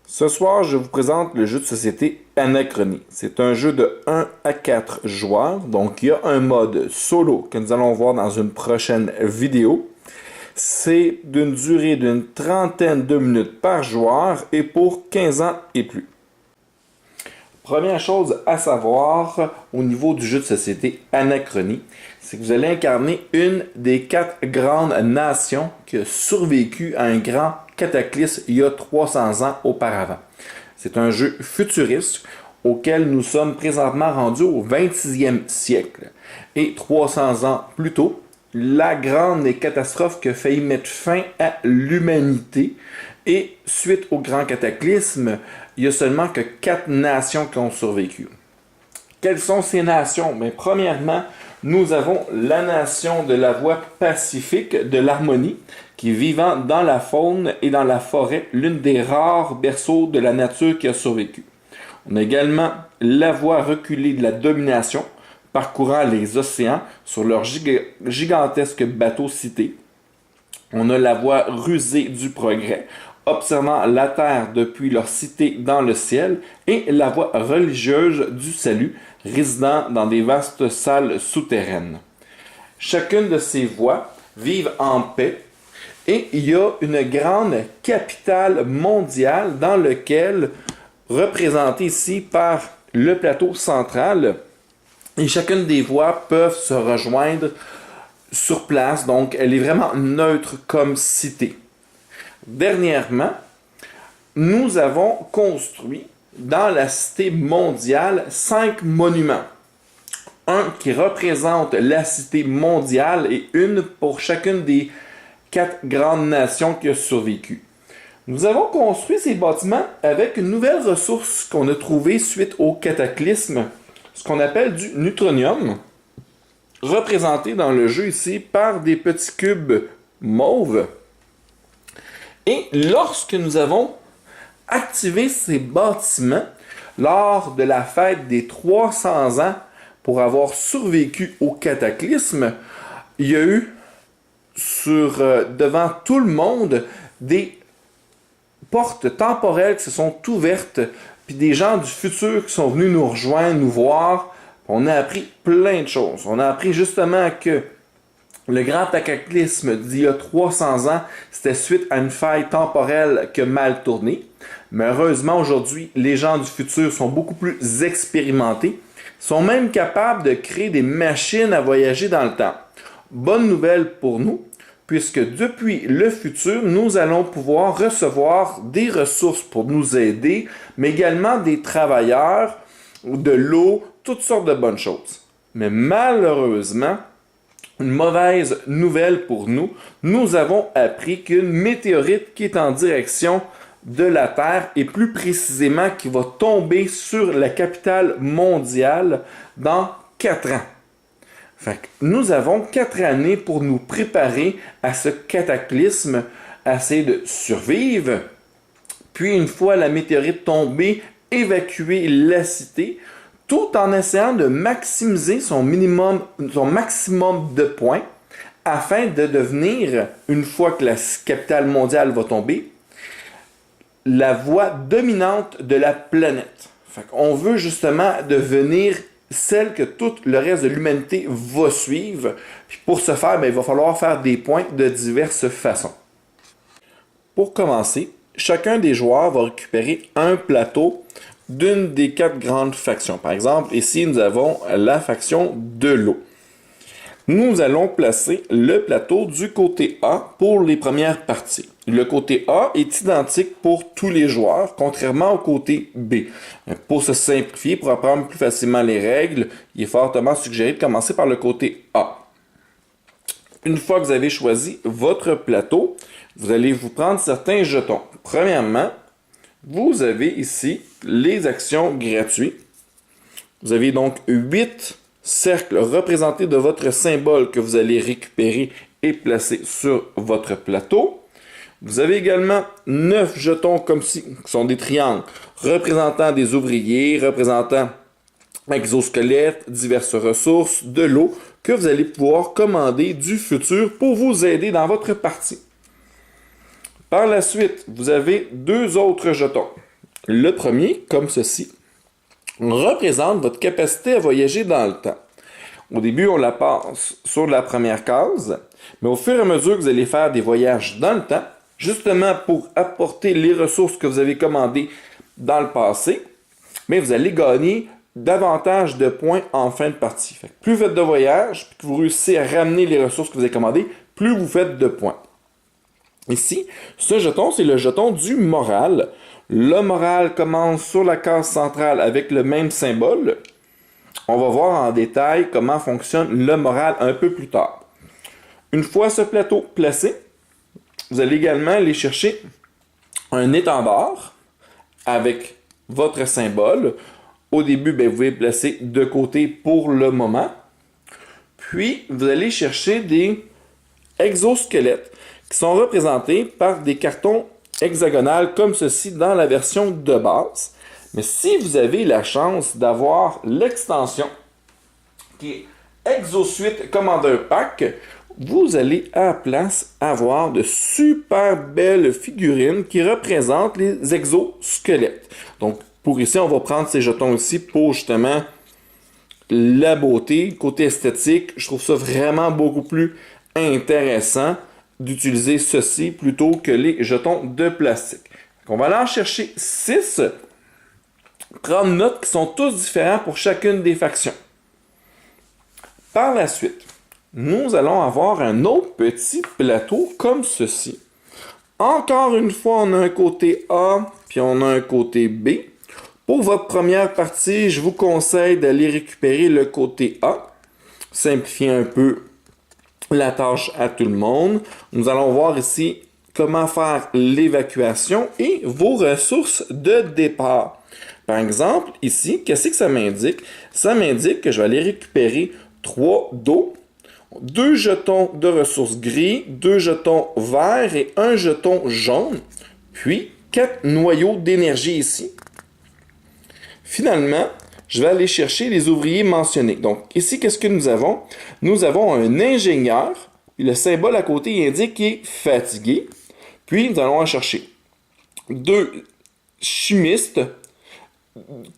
Ce soir, je vous présente le jeu de société Anachronie. C'est un jeu de 1 à 4 joueurs, donc il y a un mode solo que nous allons voir dans une prochaine vidéo. C'est d'une durée d'une trentaine de minutes par joueur et pour 15 ans et plus. Première chose à savoir au niveau du jeu de société Anachronie, c'est que vous allez incarner une des 4 grandes nations qui a survécu à un grand cataclysme il y a 300 ans auparavant. C'est un jeu futuriste auquel nous sommes présentement rendus au 26e siècle. Et 300 ans plus tôt, la grande catastrophe qui a failli mettre fin à l'humanité. Et suite au grand cataclysme, il n'y a seulement que 4 nations qui ont survécu. Quelles sont ces nations? Bien, premièrement, nous avons la nation de la voie pacifique de l'harmonie, qui est vivant dans la faune et dans la forêt, l'une des rares berceaux de la nature qui a survécu. On a également la voie reculée de la domination, parcourant les océans sur leurs gigantesques bateaux cités. On a la voie rusée du progrès, observant la terre depuis leur cité dans le ciel, et la voie religieuse du salut, résidant dans des vastes salles souterraines. Chacune de ces voies vivent en paix, et il y a une grande capitale mondiale dans laquelle, représentée ici par le plateau central, et chacune des voies peuvent se rejoindre sur place, donc elle est vraiment neutre comme cité. Dernièrement, nous avons construit dans la cité mondiale 5 monuments. Un qui représente la cité mondiale et une pour chacune des 4 grandes nations qui ont survécu. Nous avons construit ces bâtiments avec une nouvelle ressource qu'on a trouvée suite au cataclysme, ce qu'on appelle du neutronium, représenté dans le jeu ici par des petits cubes mauves. Et lorsque nous avons activé ces bâtiments lors de la fête des 300 ans pour avoir survécu au cataclysme, il y a eu devant tout le monde des portes temporelles qui se sont ouvertes, puis des gens du futur qui sont venus nous rejoindre, nous voir. On a appris plein de choses. On a appris justement que le grand cataclysme d'il y a 300 ans, c'était suite à une faille temporelle qui a mal tourné. Mais heureusement, aujourd'hui, les gens du futur sont beaucoup plus expérimentés, sont même capables de créer des machines à voyager dans le temps. Bonne nouvelle pour nous, puisque depuis le futur, nous allons pouvoir recevoir des ressources pour nous aider, mais également des travailleurs, de l'eau, toutes sortes de bonnes choses. Mais malheureusement, une mauvaise nouvelle pour nous, nous avons appris qu'une météorite qui est en direction de la Terre, et plus précisément qui va tomber sur la capitale mondiale dans 4 ans. Fait que nous avons 4 années pour nous préparer à ce cataclysme, essayer de survivre, puis une fois la météorite tombée, évacuer la cité, tout en essayant de maximiser son maximum de points, afin de devenir, une fois que la capitale mondiale va tomber, la voie dominante de la planète. Fait qu'on veut justement devenir celle que tout le reste de l'humanité va suivre. Puis pour ce faire, il va falloir faire des points de diverses façons. Pour commencer, chacun des joueurs va récupérer un plateau d'une des 4 grandes factions. Par exemple, ici, nous avons la faction de l'eau. Nous allons placer le plateau du côté A pour les premières parties. Le côté A est identique pour tous les joueurs, contrairement au côté B. Pour se simplifier, pour apprendre plus facilement les règles, il est fortement suggéré de commencer par le côté A. Une fois que vous avez choisi votre plateau, vous allez vous prendre certains jetons. Premièrement, vous avez ici les actions gratuites. Vous avez donc 8 cercles représentés de votre symbole que vous allez récupérer et placer sur votre plateau. Vous avez également 9 jetons comme ci, qui sont des triangles, représentant des ouvriers, représentant exosquelettes, diverses ressources, de l'eau, que vous allez pouvoir commander du futur pour vous aider dans votre partie. Par la suite, vous avez 2 autres jetons. Le premier, comme ceci, représente votre capacité à voyager dans le temps. Au début, on la passe sur la première case, mais au fur et à mesure que vous allez faire des voyages dans le temps, justement pour apporter les ressources que vous avez commandées dans le passé, mais vous allez gagner davantage de points en fin de partie. Fait que plus vous faites de voyages, puis que vous réussissez à ramener les ressources que vous avez commandées, plus vous faites de points. Ici, ce jeton, c'est le jeton du moral. Le moral commence sur la case centrale avec le même symbole. On va voir en détail comment fonctionne le moral un peu plus tard. Une fois ce plateau placé, vous allez également aller chercher un étendard avec votre symbole. Au début, vous pouvez le placer de côté pour le moment. Puis, vous allez chercher des exosquelettes qui sont représentés par des cartons hexagonaux comme ceci dans la version de base. Mais si vous avez la chance d'avoir l'extension qui est ExoSuite Commander Pack, vous allez à la place avoir de super belles figurines qui représentent les exosquelettes. Donc, pour ici, on va prendre ces jetons ici pour justement la beauté, côté esthétique. Je trouve ça vraiment beaucoup plus intéressant d'utiliser ceci plutôt que les jetons de plastique. On va aller en chercher 6. Prendre note qu'ils sont tous différents pour chacune des factions. Par la suite, nous allons avoir un autre petit plateau comme ceci. Encore une fois, on a un côté A, puis on a un côté B. Pour votre première partie, je vous conseille d'aller récupérer le côté A. Simplifier un peu la tâche à tout le monde. Nous allons voir ici comment faire l'évacuation et vos ressources de départ. Par exemple, ici, qu'est-ce que ça m'indique? Ça m'indique que je vais aller récupérer 3 d'eau, 2 jetons de ressources gris, 2 jetons verts et 1 jeton jaune, puis 4 noyaux d'énergie ici. Finalement, je vais aller chercher les ouvriers mentionnés. Donc, ici, qu'est-ce que nous avons? Nous avons un ingénieur, puis le symbole à côté indique qu'il est fatigué. Puis, nous allons en chercher 2 chimistes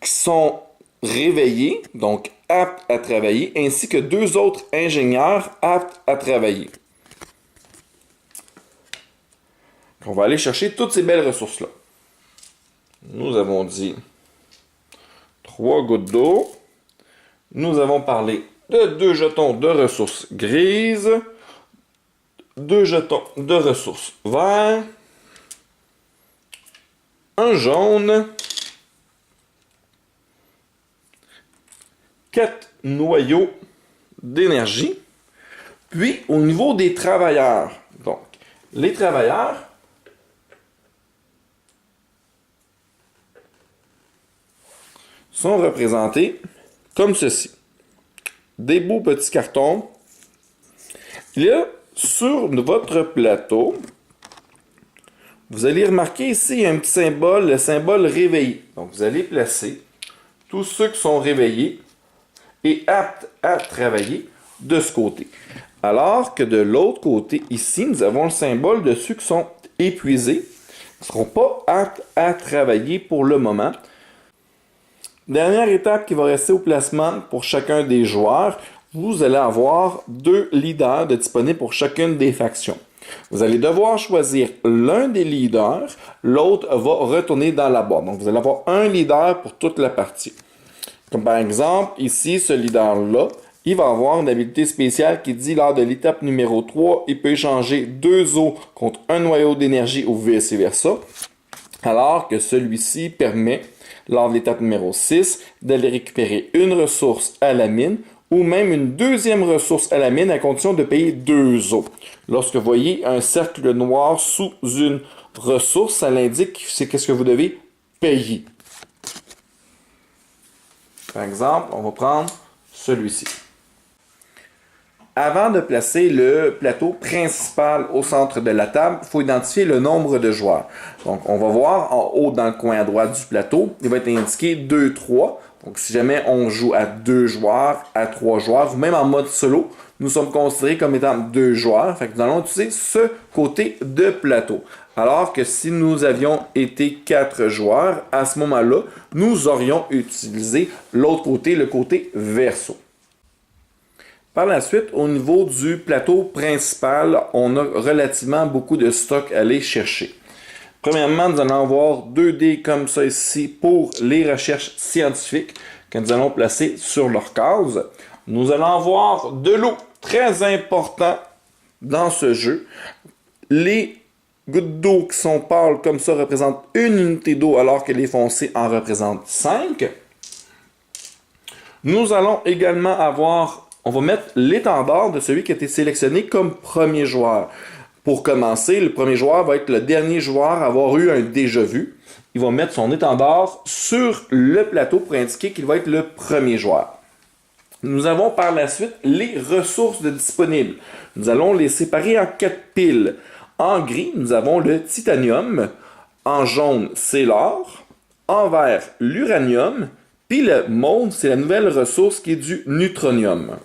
qui sont réveillés, donc aptes à travailler, ainsi que 2 autres ingénieurs aptes à travailler. On va aller chercher toutes ces belles ressources-là. Nous avons dit 3 gouttes d'eau. Nous avons parlé de 2 jetons de ressources grises, 2 jetons de ressources verts, un jaune, 4 noyaux d'énergie. Puis, au niveau des travailleurs, donc, les travailleurs sont représentés comme ceci. Des beaux petits cartons. Là, sur votre plateau, vous allez remarquer ici un petit symbole, le symbole réveillé. Donc, vous allez placer tous ceux qui sont réveillés et aptes à travailler de ce côté. Alors que de l'autre côté, ici, nous avons le symbole de ceux qui sont épuisés, qui ne seront pas aptes à travailler pour le moment. Dernière étape qui va rester au placement pour chacun des joueurs, vous allez avoir 2 leaders disponibles pour chacune des factions. Vous allez devoir choisir l'un des leaders, l'autre va retourner dans la boîte. Donc vous allez avoir un leader pour toute la partie. Comme par exemple, ici, ce leader-là, il va avoir une habilité spéciale qui dit lors de l'étape numéro 3, il peut échanger 2 eaux contre un noyau d'énergie ou vice-versa. Alors que celui-ci permet, lors de l'étape numéro 6, d'aller récupérer une ressource à la mine ou même une deuxième ressource à la mine à condition de payer 2 eaux. Lorsque vous voyez un cercle noir sous une ressource, ça l'indique c'est qu'est-ce que vous devez payer. Par exemple, on va prendre celui-ci. Avant de placer le plateau principal au centre de la table, il faut identifier le nombre de joueurs. Donc, on va voir en haut dans le coin à droite du plateau, il va être indiqué 2, 3. Donc, si jamais on joue à 2 joueurs, à 3 joueurs, ou même en mode solo, nous sommes considérés comme étant 2 joueurs. Fait que nous allons utiliser ce côté de plateau. Alors que si nous avions été 4 joueurs, à ce moment-là, nous aurions utilisé l'autre côté, le côté verso. Par la suite, au niveau du plateau principal, on a relativement beaucoup de stock à aller chercher. Premièrement, nous allons avoir 2 dés comme ça ici pour les recherches scientifiques que nous allons placer sur leur case. Nous allons avoir de l'eau, très important dans ce jeu. Les gouttes d'eau qui sont pâles comme ça représentent une unité d'eau alors que les foncées en représentent 5. Nous allons également avoir, on va mettre l'étendard de celui qui a été sélectionné comme premier joueur. Pour commencer, le premier joueur va être le dernier joueur à avoir eu un déjà-vu. Il va mettre son étendard sur le plateau pour indiquer qu'il va être le premier joueur. Nous avons par la suite les ressources disponibles. Nous allons les séparer en 4 piles. En gris, nous avons le titanium. En jaune, c'est l'or. En vert, l'uranium. Puis le mauve, c'est la nouvelle ressource qui est du neutronium.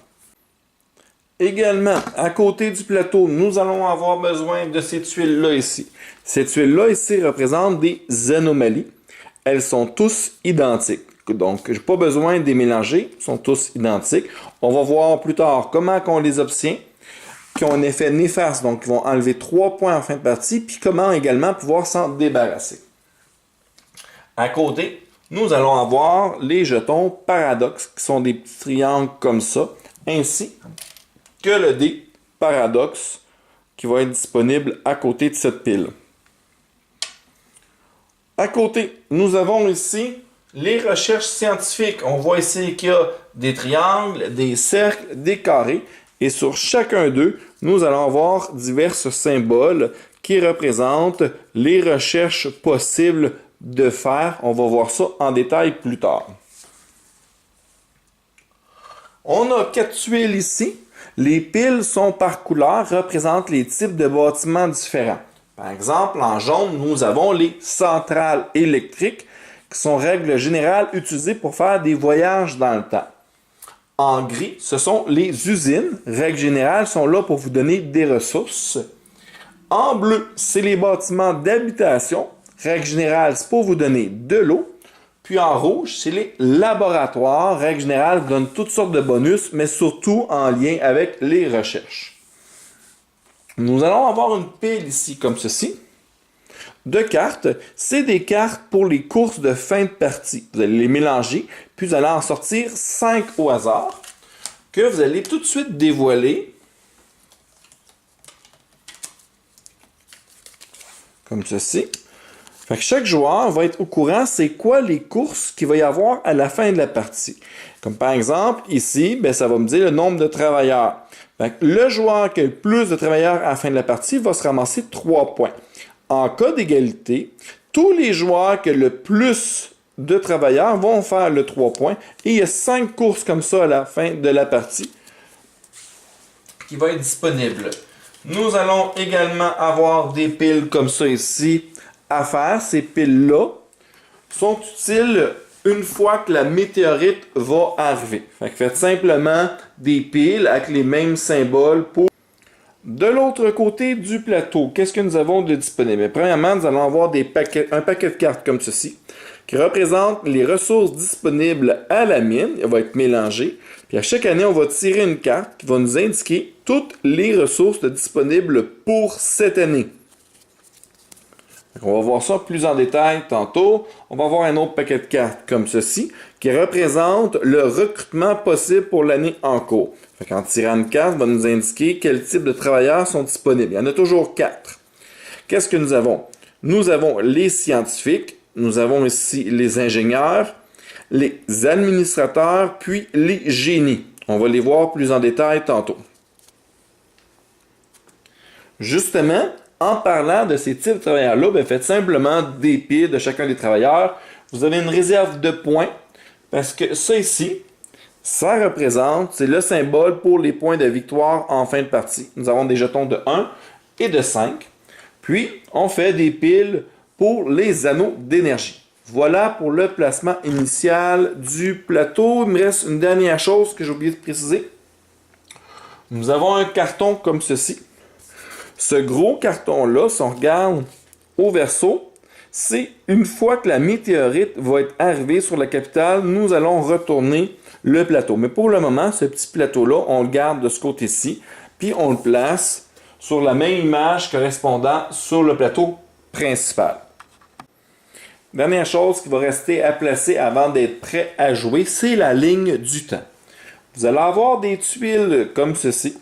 Également, à côté du plateau, nous allons avoir besoin de ces tuiles-là ici. Ces tuiles-là ici représentent des anomalies. Elles sont tous identiques. Donc, je n'ai pas besoin de les mélanger. Ils sont tous identiques. On va voir plus tard comment on les obtient, qui ont un effet néfaste. Donc, ils vont enlever 3 points en fin de partie, puis comment également pouvoir s'en débarrasser. À côté, nous allons avoir les jetons paradoxes, qui sont des petits triangles comme ça, ainsi que le dé paradoxe qui va être disponible à côté de cette pile. À côté, nous avons ici les recherches scientifiques. On voit ici qu'il y a des triangles, des cercles, des carrés. Et sur chacun d'eux, nous allons avoir divers symboles qui représentent les recherches possibles de faire. On va voir ça en détail plus tard. On a 4 tuiles ici. Les piles sont par couleur, représentent les types de bâtiments différents. Par exemple, en jaune, nous avons les centrales électriques, qui sont règles générales utilisées pour faire des voyages dans le temps. En gris, ce sont les usines. Règles générales sont là pour vous donner des ressources. En bleu, c'est les bâtiments d'habitation. Règle générale, c'est pour vous donner de l'eau. Puis en rouge, c'est les laboratoires. Règle générale, vous donnent toutes sortes de bonus, mais surtout en lien avec les recherches. Nous allons avoir une pile ici, comme ceci, de cartes. C'est des cartes pour les courses de fin de partie. Vous allez les mélanger, puis vous allez en sortir 5 au hasard, que vous allez tout de suite dévoiler. Comme ceci. Fait que chaque joueur va être au courant c'est quoi les courses qu'il va y avoir à la fin de la partie. Comme par exemple, ici, ça va me dire le nombre de travailleurs. Fait que le joueur qui a le plus de travailleurs à la fin de la partie va se ramasser 3 points. En cas d'égalité, tous les joueurs qui ont le plus de travailleurs vont faire le 3 points. Et il y a 5 courses comme ça à la fin de la partie qui vont être disponibles. Nous allons également avoir des piles comme ça ici à faire. Ces piles-là sont utiles une fois que la météorite va arriver. Fait que faites simplement des piles avec les mêmes symboles pour... De l'autre côté du plateau, qu'est-ce que nous avons de disponible? Premièrement, nous allons avoir un paquet de cartes comme ceci, qui représente les ressources disponibles à la mine. Elle va être mélangée. Puis à chaque année, on va tirer une carte qui va nous indiquer toutes les ressources disponibles pour cette année. On va voir ça plus en détail tantôt. On va avoir un autre paquet de cartes comme ceci qui représente le recrutement possible pour l'année en cours. En tirant une carte, va nous indiquer quel type de travailleurs sont disponibles. Il y en a toujours 4. Qu'est-ce que nous avons? Nous avons les scientifiques, nous avons ici les ingénieurs, les administrateurs, puis les génies. On va les voir plus en détail tantôt. Justement, en parlant de ces types de travailleurs-là, faites simplement des piles de chacun des travailleurs. Vous avez une réserve de points, parce que ça ici, ça représente, c'est le symbole pour les points de victoire en fin de partie. Nous avons des jetons de 1 et de 5. Puis, on fait des piles pour les anneaux d'énergie. Voilà pour le placement initial du plateau. Il me reste une dernière chose que j'ai oublié de préciser. Nous avons un carton comme ceci. Ce gros carton-là, si on regarde au verso, c'est une fois que la météorite va être arrivée sur la capitale, nous allons retourner le plateau. Mais pour le moment, ce petit plateau-là, on le garde de ce côté-ci, puis on le place sur la même image correspondant sur le plateau principal. Dernière chose qui va rester à placer avant d'être prêt à jouer, c'est la ligne du temps. Vous allez avoir des tuiles comme ceci.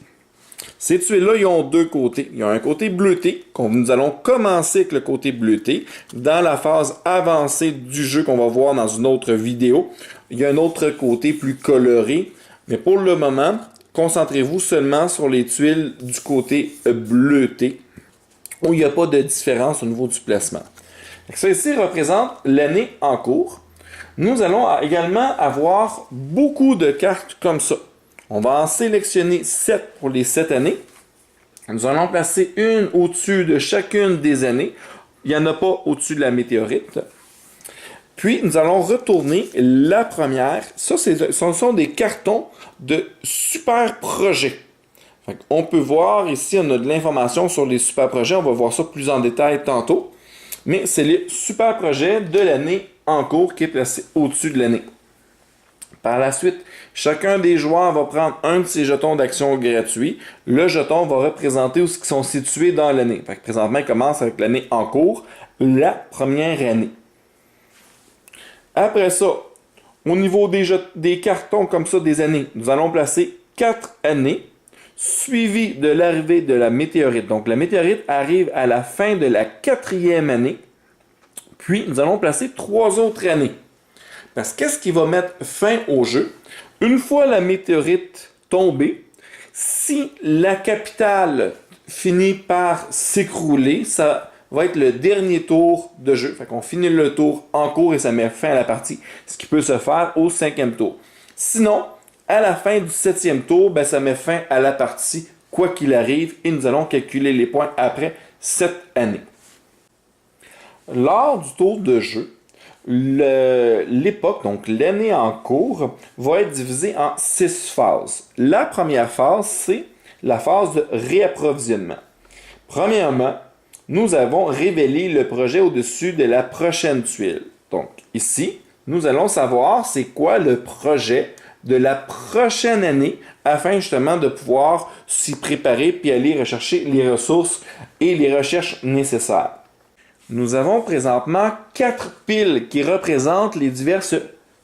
Ces tuiles-là, ils ont deux côtés. Il y a un côté bleuté, nous allons commencer avec le côté bleuté. Dans la phase avancée du jeu qu'on va voir dans une autre vidéo, il y a un autre côté plus coloré. Mais pour le moment, concentrez-vous seulement sur les tuiles du côté bleuté, où il n'y a pas de différence au niveau du placement. Ça ici représente l'année en cours. Nous allons également avoir beaucoup de cartes comme ça. On va en sélectionner 7 pour les 7 années. Nous allons placer une au-dessus de chacune des années. Il n'y en a pas au-dessus de la météorite. Puis, nous allons retourner la première. Ça, ce sont des cartons de super projets. On peut voir ici, on a de l'information sur les super projets. On va voir ça plus en détail tantôt. Mais c'est les super projets de l'année en cours qui est placé au-dessus de l'année. Par la suite, chacun des joueurs va prendre un de ses jetons d'action gratuits. Le jeton va représenter où ils sont situés dans l'année. Présentement, il commence avec l'année en cours, la première année. Après ça, au niveau des cartons comme ça des années, nous allons placer 4 années, suivies de l'arrivée de la météorite. Donc la météorite arrive à la fin de la 4e année. Puis nous allons placer 3 autres années. Parce que qu'est-ce qui va mettre fin au jeu? Une fois la météorite tombée, si la capitale finit par s'écrouler, ça va être le dernier tour de jeu. Fait qu'on finit le tour en cours et ça met fin à la partie. Ce qui peut se faire au 5e tour. Sinon, à la fin du 7e tour, ça met fin à la partie, quoi qu'il arrive, et nous allons calculer les points après cette année. Lors du tour de jeu, l'époque, donc l'année en cours, va être divisée en 6 phases. La première phase, c'est la phase de réapprovisionnement. Premièrement, nous avons révélé le projet au-dessus de la prochaine tuile. Donc ici, nous allons savoir c'est quoi le projet de la prochaine année afin justement de pouvoir s'y préparer puis aller rechercher les ressources et les recherches nécessaires. Nous avons présentement 4 piles qui représentent les divers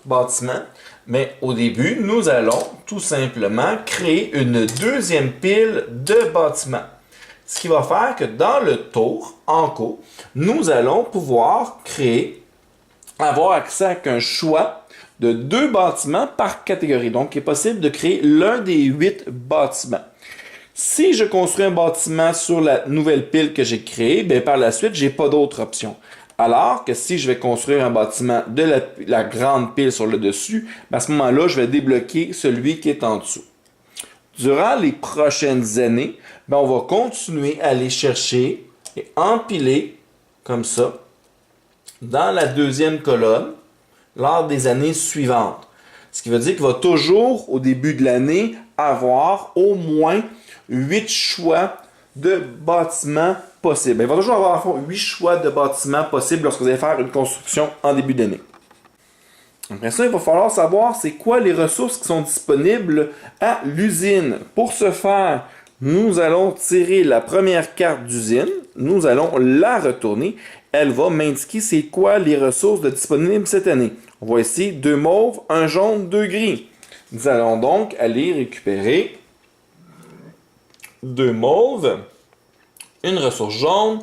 bâtiments, mais au début, nous allons tout simplement créer une deuxième pile de bâtiments. Ce qui va faire que dans le tour en cours, nous allons pouvoir avoir accès à un choix de 2 bâtiments par catégorie. Donc, il est possible de créer l'un des 8 bâtiments. Si je construis un bâtiment sur la nouvelle pile que j'ai créée, par la suite, je n'ai pas d'autre option. Alors que si je vais construire un bâtiment de la grande pile sur le dessus, à ce moment-là, je vais débloquer celui qui est en dessous. Durant les prochaines années, on va continuer à aller chercher et empiler comme ça dans la deuxième colonne lors des années suivantes. Ce qui veut dire qu'il va toujours, au début de l'année, avoir au moins 8 choix de bâtiments possibles. Il va toujours avoir 8 choix de bâtiments possibles lorsque vous allez faire une construction en début d'année. Après ça, il va falloir savoir c'est quoi les ressources qui sont disponibles à l'usine. Pour ce faire, nous allons tirer la première carte d'usine, nous allons la retourner. Elle va m'indiquer c'est quoi les ressources disponibles cette année. On voit ici 2 mauves, 1 jaune, 2 gris. Nous allons donc aller récupérer 2 mauves, une ressource jaune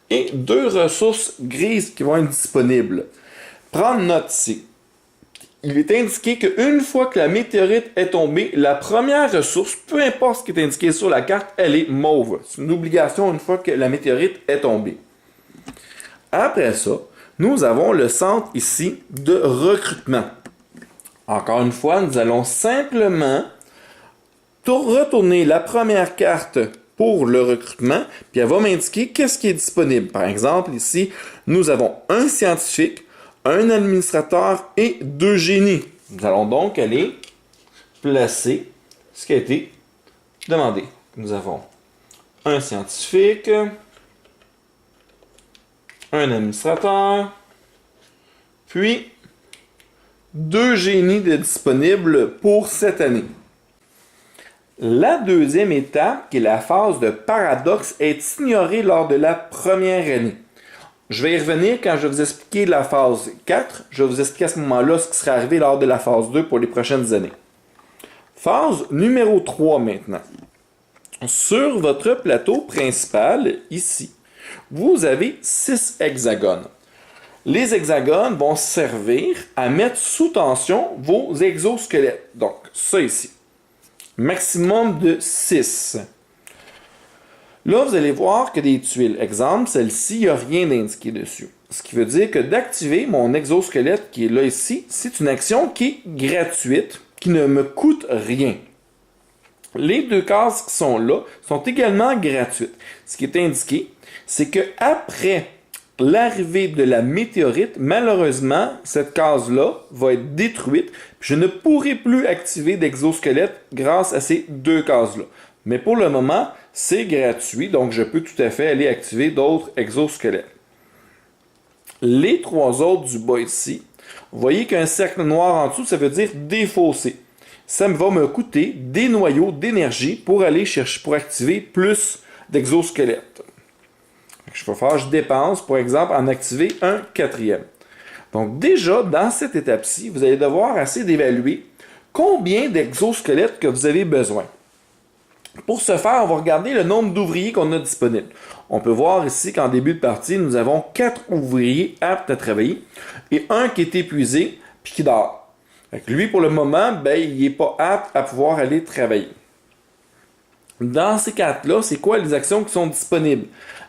et 2 ressources grises qui vont être disponibles. Prendre note ici. Il est indiqué qu'une fois que la météorite est tombée, la première ressource, peu importe ce qui est indiqué sur la carte, elle est mauve. C'est une obligation une fois que la météorite est tombée. Après ça, nous avons le centre ici de recrutement. Encore une fois, nous allons simplement retourner la première carte pour le recrutement, puis elle va m'indiquer qu'est-ce qui est disponible. Par exemple, ici, nous avons un scientifique, un administrateur et 2 génies. Nous allons donc aller placer ce qui a été demandé. Nous avons un scientifique, un administrateur, puis 2 génies de disponibles pour cette année. La deuxième étape, qui est la phase de paradoxe, est ignorée lors de la première année. Je vais y revenir quand je vais vous expliquer la phase 4. Je vais vous expliquer à ce moment-là ce qui sera arrivé lors de la phase 2 pour les prochaines années. Phase numéro 3 maintenant. Sur votre plateau principal, ici, vous avez 6 hexagones. Les hexagones vont servir à mettre sous tension vos exosquelettes. Donc, ça ici. Maximum de 6. Là, vous allez voir que des tuiles. Exemple, celle-ci, il n'y a rien d'indiqué dessus. Ce qui veut dire que d'activer mon exosquelette qui est là ici, c'est une action qui est gratuite, qui ne me coûte rien. Les 2 cases qui sont là sont également gratuites. Ce qui est indiqué, c'est que après l'arrivée de la météorite, malheureusement, cette case-là va être détruite. Je ne pourrai plus activer d'exosquelette grâce à ces 2 cases-là. Mais pour le moment, c'est gratuit, donc je peux tout à fait aller activer d'autres exosquelettes. Les 3 autres du bas ici, vous voyez qu'un cercle noir en dessous, ça veut dire défausser. Ça va me coûter des noyaux d'énergie pour aller chercher, pour activer plus d'exosquelettes. Je dépense, par exemple, en activer un 4e. Donc déjà, dans cette étape-ci, vous allez devoir essayer d'évaluer combien d'exosquelettes que vous avez besoin. Pour ce faire, on va regarder le nombre d'ouvriers qu'on a disponibles. On peut voir ici qu'en début de partie, nous avons 4 ouvriers aptes à travailler et un qui est épuisé puis qui dort. Lui, pour le moment, il n'est pas apte à pouvoir aller travailler. Dans ces 4-là, c'est quoi les actions qui sont disponibles?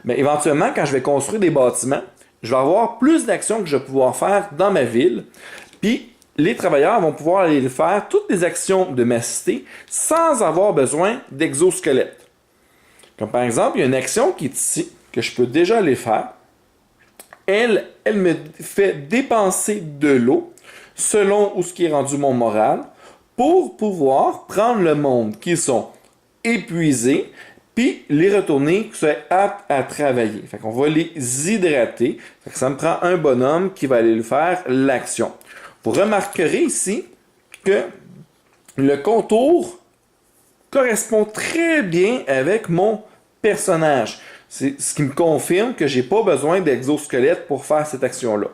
Éventuellement, quand je vais construire des bâtiments, je vais avoir plus d'actions que je vais pouvoir faire dans ma ville. Puis, les travailleurs vont pouvoir aller faire toutes les actions de ma cité sans avoir besoin d'exosquelettes. Comme par exemple, il y a une action qui est ici, que je peux déjà aller faire. Elle me fait dépenser de l'eau selon où ce qui est rendu mon moral pour pouvoir prendre le monde qui sont épuisés puis les retourner qui soient aptes à travailler. Fait qu'on va les hydrater. Fait que ça me prend un bonhomme qui va aller faire l'action. Vous remarquerez ici que le contour correspond très bien avec mon personnage. C'est ce qui me confirme que je n'ai pas besoin d'exosquelette pour faire cette action-là.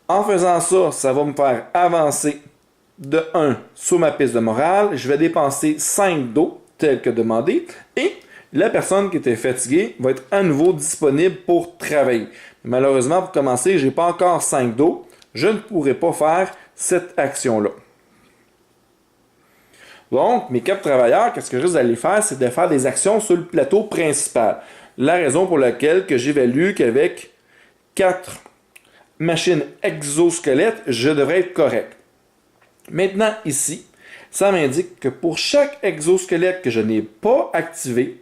En faisant ça, ça va me faire avancer de 1 sur ma piste de morale. Je vais dépenser 5 d'eau, tel que demandé, et la personne qui était fatiguée va être à nouveau disponible pour travailler. Malheureusement, pour commencer, je n'ai pas encore 5 d'eau. Je ne pourrai pas faire cette action-là. Donc, mes 4 travailleurs, qu'est-ce que je risque d'aller faire? C'est de faire des actions sur le plateau principal. La raison pour laquelle que j'évalue qu'avec 4 machines exosquelettes, je devrais être correct. Maintenant, ici, ça m'indique que pour chaque exosquelette que je n'ai pas activé,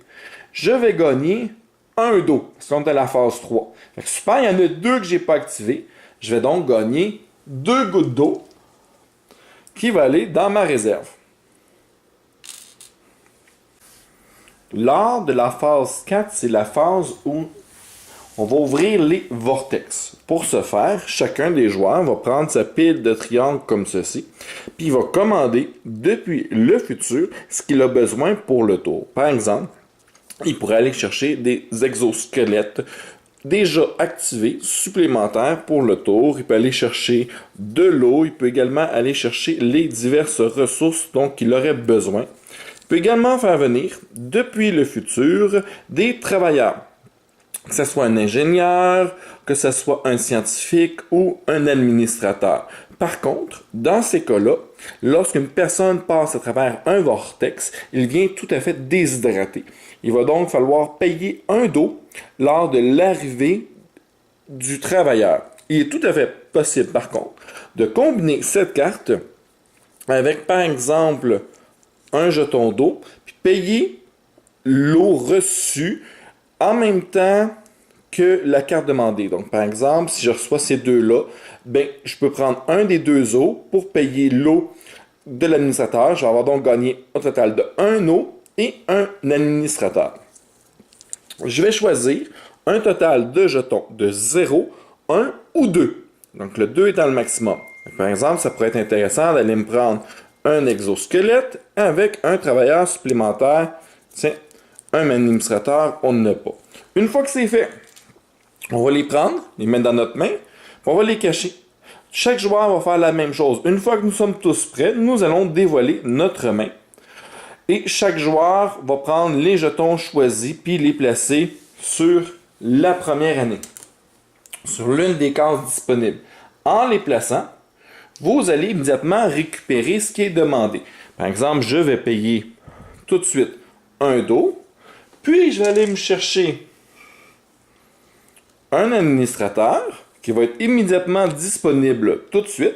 je vais gagner 1 d'eau. Parce qu'on est à la phase 3. Fait que super, il y en a 2 que je n'ai pas activés. Je vais donc gagner 2 gouttes d'eau qui vont aller dans ma réserve. Lors de la phase 4, c'est la phase où on va ouvrir les vortex. Pour ce faire, chacun des joueurs va prendre sa pile de triangles comme ceci, puis il va commander depuis le futur ce qu'il a besoin pour le tour. Par exemple, il pourrait aller chercher des exosquelettes déjà activés, supplémentaires pour le tour. Il peut aller chercher de l'eau, il peut également aller chercher les diverses ressources dont il aurait besoin. Il peut également faire venir, depuis le futur, des travailleurs. Que ce soit un ingénieur, que ce soit un scientifique ou un administrateur. Par contre, dans ces cas-là, lorsqu'une personne passe à travers un vortex, il vient tout à fait déshydraté. Il va donc falloir payer 1 d'eau lors de l'arrivée du travailleur. Il est tout à fait possible, par contre, de combiner cette carte avec, par exemple, un jeton d'eau, puis payer l'eau reçue en même temps que la carte demandée. Donc, par exemple, si je reçois ces 2-là, je peux prendre un des 2 eaux pour payer l'eau de l'administrateur. Je vais avoir donc gagné un total de 1 eau et un administrateur. Je vais choisir un total de jetons de 0, 1 ou 2. Donc le 2 étant le maximum. Par exemple, ça pourrait être intéressant d'aller me prendre un exosquelette avec un travailleur supplémentaire. Tiens, un administrateur, on n'en a pas. Une fois que c'est fait, on va les prendre, les mettre dans notre main, puis on va les cacher. Chaque joueur va faire la même chose. Une fois que nous sommes tous prêts, nous allons dévoiler notre main. Et chaque joueur va prendre les jetons choisis puis les placer sur la première année, sur l'une des cases disponibles. En les plaçant, vous allez immédiatement récupérer ce qui est demandé. Par exemple, je vais payer tout de suite un dos, puis je vais aller me chercher un administrateur qui va être immédiatement disponible tout de suite,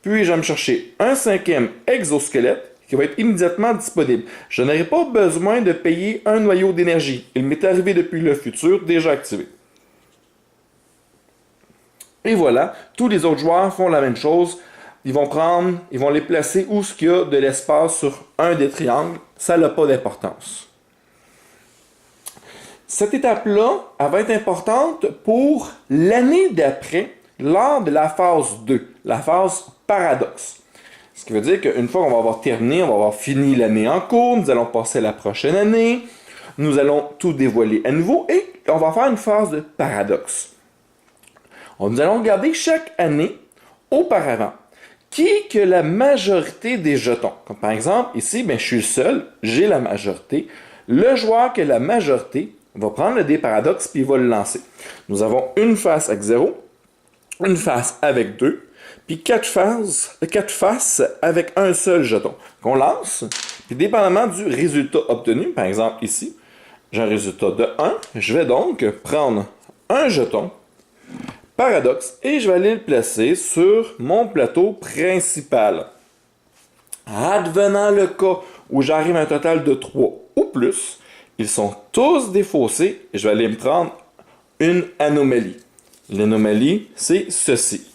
puis je vais me chercher un 5e exosquelette qui va être immédiatement disponible. Je n'aurai pas besoin de payer un noyau d'énergie. Il m'est arrivé depuis le futur, déjà activé. Et voilà, tous les autres joueurs font la même chose. Ils vont les placer où il y a de l'espace sur un des triangles. Ça n'a pas d'importance. Cette étape-là, elle va être importante pour l'année d'après, lors de la phase 2, la phase paradoxe. Ce qui veut dire qu'une fois qu'on va avoir terminé, on va avoir fini l'année en cours, nous allons passer à la prochaine année, nous allons tout dévoiler à nouveau et on va faire une phase de paradoxe. Nous allons regarder chaque année auparavant qui est que la majorité des jetons. Comme par exemple, ici, je suis le seul, j'ai la majorité. Le joueur qui a la majorité va prendre le dé paradoxe puis il va le lancer. Nous avons une face avec 0, une face avec 2, puis 4 faces avec un seul jeton qu'on lance. Puis dépendamment du résultat obtenu, par exemple ici, j'ai un résultat de 1, je vais donc prendre un jeton paradoxe et je vais aller le placer sur mon plateau principal. Advenant le cas où j'arrive à un total de 3 ou plus, ils sont tous défaussés et je vais aller me prendre une anomalie. L'anomalie, c'est ceci.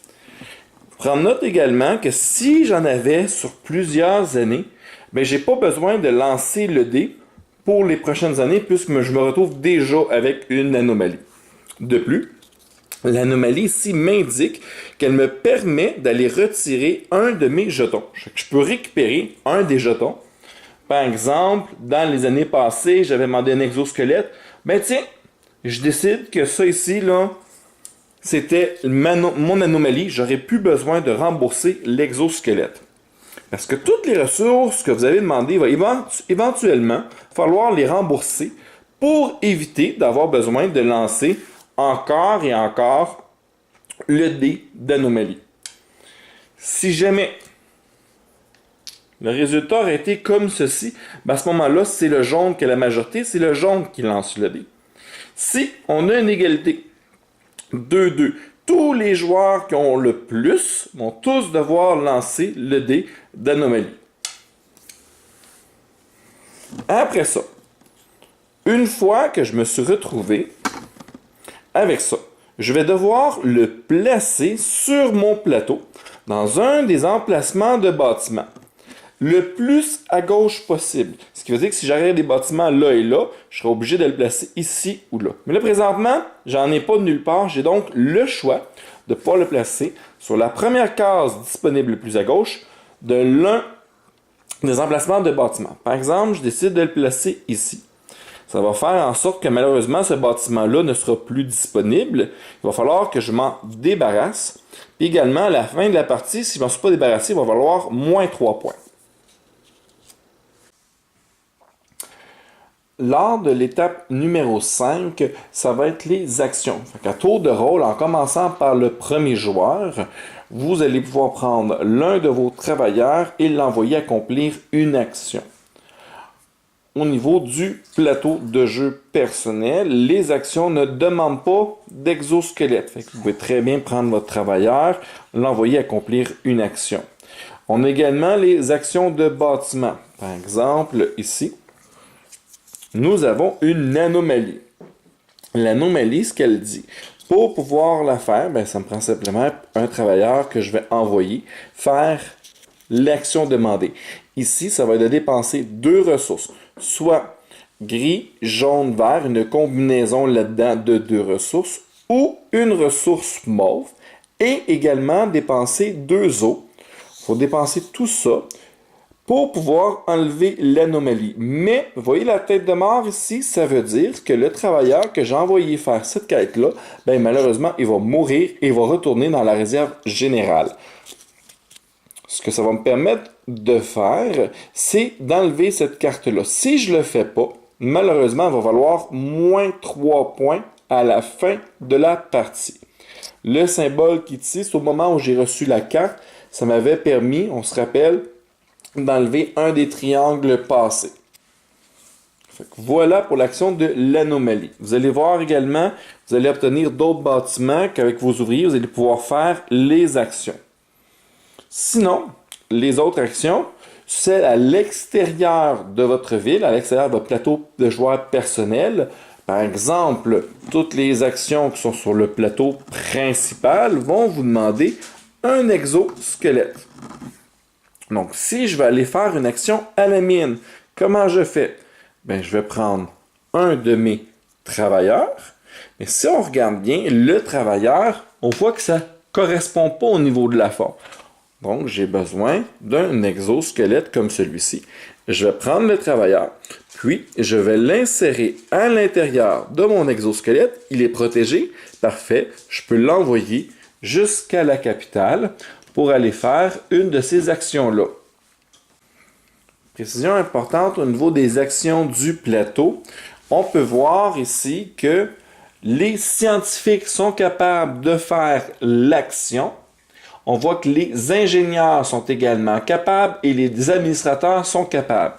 Prendre note également que si j'en avais sur plusieurs années, je n'ai pas besoin de lancer le dé pour les prochaines années puisque je me retrouve déjà avec une anomalie. De plus, l'anomalie ici m'indique qu'elle me permet d'aller retirer un de mes jetons. Je peux récupérer un des jetons. Par exemple, dans les années passées, j'avais demandé un exosquelette. Tiens, je décide que ça ici, là, c'était mon anomalie. J'aurais plus besoin de rembourser l'exosquelette. Parce que toutes les ressources que vous avez demandées, il va éventuellement falloir les rembourser pour éviter d'avoir besoin de lancer encore et encore le dé d'anomalie. Si jamais le résultat aurait été comme ceci, à ce moment-là, c'est le jaune qui a la majorité, c'est le jaune qui lance le dé. Si on a une égalité 2-2, tous les joueurs qui ont le plus vont tous devoir lancer le dé d'anomalie. Après ça, une fois que je me suis retrouvé avec ça, je vais devoir le placer sur mon plateau dans un des emplacements de bâtiments, le plus à gauche possible. Ce qui veut dire que si j'arrive des bâtiments là et là, je serai obligé de le placer ici ou là. Mais là, présentement, j'en ai pas de nulle part. J'ai donc le choix de pouvoir le placer sur la première case disponible le plus à gauche de l'un des emplacements de bâtiments. Par exemple, je décide de le placer ici. Ça va faire en sorte que malheureusement, ce bâtiment-là ne sera plus disponible. Il va falloir que je m'en débarrasse. Puis également, à la fin de la partie, si je ne m'en suis pas débarrassé, il va valoir moins 3 points. Lors de l'étape numéro 5, ça va être les actions. À tour de rôle, en commençant par le premier joueur, vous allez pouvoir prendre l'un de vos travailleurs et l'envoyer accomplir une action. Au niveau du plateau de jeu personnel, les actions ne demandent pas d'exosquelette. Vous pouvez très bien prendre votre travailleur, l'envoyer accomplir une action. On a également les actions de bâtiment. Par exemple, ici, nous avons une anomalie. L'anomalie, ce qu'elle dit, pour pouvoir la faire, ça me prend simplement un travailleur que je vais envoyer faire l'action demandée. Ici, ça va être de dépenser 2 ressources, soit gris, jaune, vert, une combinaison là-dedans de deux ressources ou une ressource mauve et également dépenser 2 os. Il faut dépenser tout ça pour pouvoir enlever l'anomalie. Mais, vous voyez la tête de mort ici, ça veut dire que le travailleur que j'ai envoyé faire cette quête-là, ben malheureusement, il va mourir et il va retourner dans la réserve générale. Ce que ça va me permettre de faire, c'est d'enlever cette carte-là. Si je ne le fais pas, malheureusement, il va valoir moins 3 points à la fin de la partie. Le symbole qui est ici, c'est au moment où j'ai reçu la carte, ça m'avait permis, on se rappelle, d'enlever un des triangles passés. Voilà pour l'action de l'anomalie. Vous allez voir également, vous allez obtenir d'autres bâtiments qu'avec vos ouvriers, vous allez pouvoir faire les actions. Sinon, les autres actions, c'est à l'extérieur de votre ville, à l'extérieur de votre plateau de joueurs personnel. Par exemple, toutes les actions qui sont sur le plateau principal vont vous demander un exosquelette. Donc, si je vais aller faire une action à la mine, comment je fais? Bien, je vais prendre un de mes travailleurs. Mais si on regarde bien, le travailleur, on voit que ça ne correspond pas au niveau de la forme. Donc, j'ai besoin d'un exosquelette comme celui-ci. Je vais prendre le travailleur, puis je vais l'insérer à l'intérieur de mon exosquelette. Il est protégé. Parfait. Je peux l'envoyer jusqu'à la capitale pour aller faire une de ces actions-là. Précision importante au niveau des actions du plateau. On peut voir ici que les scientifiques sont capables de faire l'action. On voit que les ingénieurs sont également capables et les administrateurs sont capables.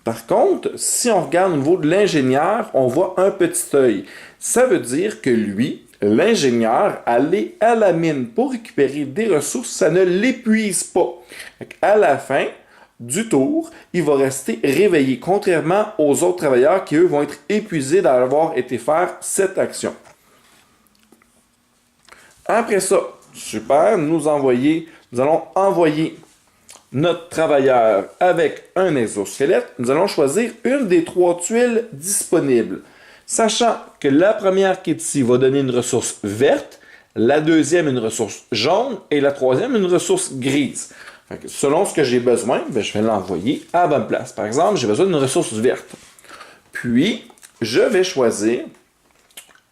Par contre, si on regarde au niveau de l'ingénieur, on voit un petit œil. Ça veut dire que lui, l'ingénieur, aller à la mine pour récupérer des ressources, ça ne l'épuise pas. À la fin du tour, il va rester réveillé, contrairement aux autres travailleurs qui, eux, vont être épuisés d'avoir été faire cette action. Après ça, super, nous allons envoyer notre travailleur avec un exosquelette. Nous allons choisir une des 3 tuiles disponibles. Sachant que la première qui est ici va donner une ressource verte, la deuxième une ressource jaune et la troisième une ressource grise. Selon ce que j'ai besoin, je vais l'envoyer à la bonne place. Par exemple, j'ai besoin d'une ressource verte. Puis, je vais choisir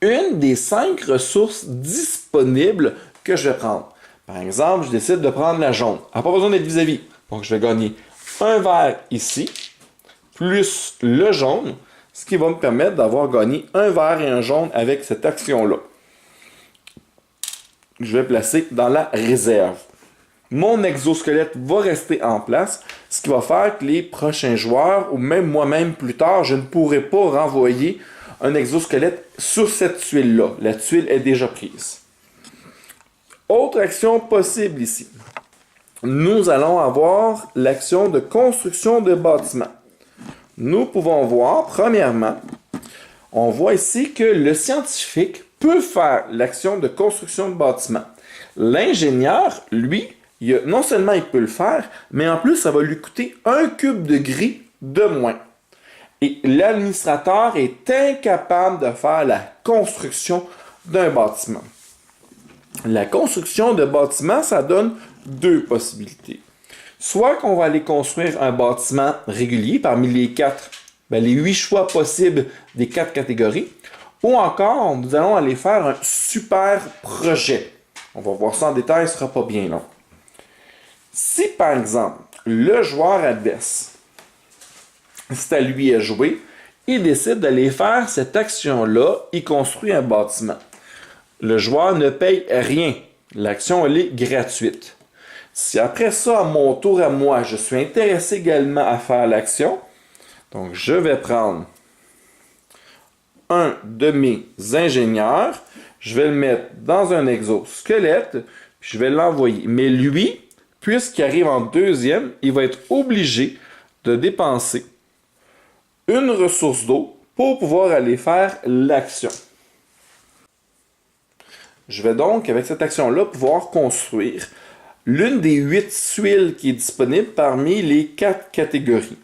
une des 5 ressources disponibles que je vais prendre. Par exemple, je décide de prendre la jaune. Elle n'a pas besoin d'être vis-à-vis. Donc, je vais gagner un vert ici, plus le jaune, ce qui va me permettre d'avoir gagné un vert et un jaune avec cette action-là. Je vais placer dans la réserve. Mon exosquelette va rester en place, ce qui va faire que les prochains joueurs, ou même moi-même plus tard, je ne pourrai pas renvoyer un exosquelette sur cette tuile-là. La tuile est déjà prise. Autre action possible ici. Nous allons avoir l'action de construction de bâtiments. Nous pouvons voir, premièrement, on voit ici que le scientifique peut faire l'action de construction de bâtiments. L'ingénieur, lui, non seulement il peut le faire, mais en plus, ça va lui coûter 1 cube de gris de moins. Et l'administrateur est incapable de faire la construction d'un bâtiment. La construction de bâtiments, ça donne 2 possibilités. Soit qu'on va aller construire un bâtiment régulier parmi les 8 choix possibles des 4 catégories, ou encore, nous allons aller faire un super projet. On va voir ça en détail, ce ne sera pas bien long. Si, par exemple, le joueur adverse, c'est à lui à jouer, il décide d'aller faire cette action-là, il construit un bâtiment. Le joueur ne paye rien. L'action, elle est gratuite. Si après ça, à mon tour à moi, je suis intéressé également à faire l'action, donc je vais prendre un de mes ingénieurs, je vais le mettre dans un exosquelette, puis je vais l'envoyer. Mais lui, puisqu'il arrive en deuxième, il va être obligé de dépenser une ressource d'eau pour pouvoir aller faire l'action. Je vais donc, avec cette action-là, pouvoir construire l'une des 8 tuiles qui est disponible parmi les 4 catégories.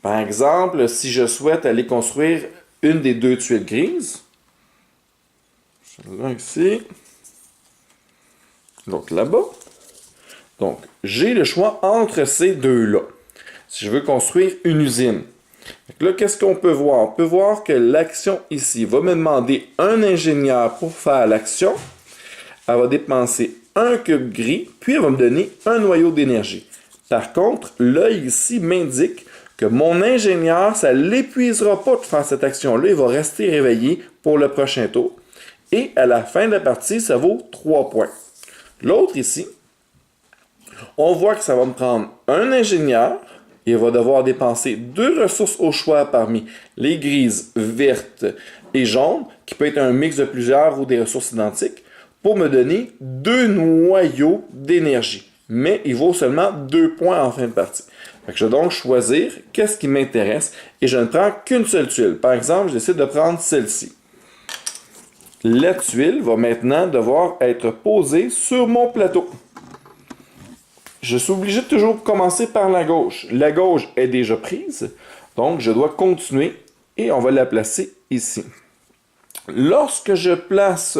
Par exemple, si je souhaite aller construire une des deux tuiles grises, celle-là ici, l'autre là-bas. Donc, j'ai le choix entre ces deux-là. Si je veux construire une usine. Donc là, qu'est-ce qu'on peut voir? On peut voir que l'action ici va me demander un ingénieur pour faire l'action. Elle va dépenser un cube gris, puis elle va me donner un noyau d'énergie. Par contre, l'œil ici m'indique que mon ingénieur, ça ne l'épuisera pas de faire cette action-là. Il va rester réveillé pour le prochain tour. Et à la fin de la partie, ça vaut 3 points. L'autre ici, on voit que ça va me prendre un ingénieur. Il va devoir dépenser 2 ressources au choix parmi les grises, vertes et jaunes, qui peut être un mix de plusieurs ou des ressources identiques, pour me donner 2 noyaux d'énergie. Mais il vaut seulement 2 points en fin de partie. Fait que je vais donc choisir qu'est-ce qui m'intéresse et je ne prends qu'une seule tuile. Par exemple, je décide de prendre celle-ci. La tuile va maintenant devoir être posée sur mon plateau. Je suis obligé de toujours commencer par la gauche. La gauche est déjà prise, donc je dois continuer et on va la placer ici. Lorsque je place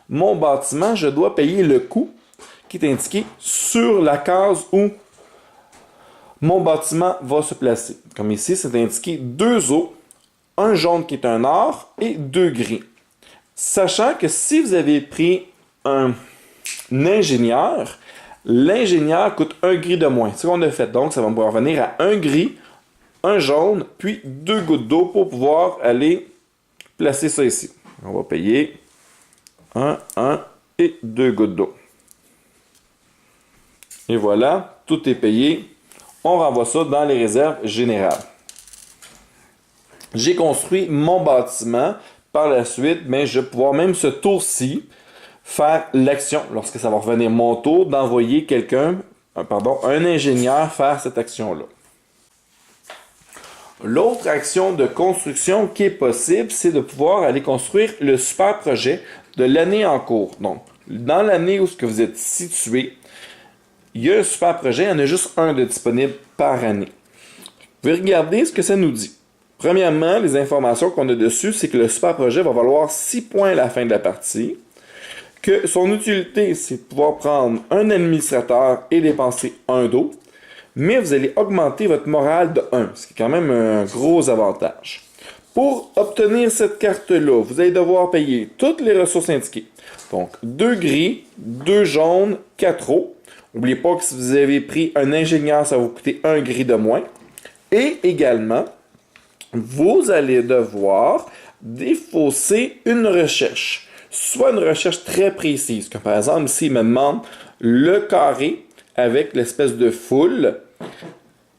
mon bâtiment, je dois payer le coût qui est indiqué sur la case où mon bâtiment va se placer. Comme ici, c'est indiqué 2 os, un jaune qui est un or et 2 gris. Sachant que si vous avez pris un ingénieur, l'ingénieur coûte 1 gris de moins. C'est ce qu'on a fait. Donc, ça va me revenir à 1 gris, un jaune, puis 2 gouttes d'eau pour pouvoir aller placer ça ici. On va payer 1 et 2 gouttes d'eau. Et voilà, tout est payé. On renvoie ça dans les réserves générales. J'ai construit mon bâtiment. Par la suite, je vais pouvoir même ce tour-ci faire l'action, lorsque ça va revenir mon tour, d'envoyer un ingénieur faire cette action-là. L'autre action de construction qui est possible, c'est de pouvoir aller construire le super projet de l'année en cours. Donc, dans l'année où vous êtes situé, il y a un super projet, il y en a juste un de disponible par année. Vous pouvez regarder ce que ça nous dit. Premièrement, les informations qu'on a dessus, c'est que le super projet va valoir 6 points à la fin de la partie, que son utilité, c'est de pouvoir prendre un administrateur et dépenser 1 d'eau, mais vous allez augmenter votre morale de 1, ce qui est quand même un gros avantage. Pour obtenir cette carte-là, vous allez devoir payer toutes les ressources indiquées. Donc, 2 gris, 2 jaunes, 4 eaux. N'oubliez pas que si vous avez pris un ingénieur, ça va vous coûter 1 gris de moins. Et également, vous allez devoir défausser une recherche. Soit une recherche très précise, comme par exemple ici, il me demande le carré avec l'espèce de foule.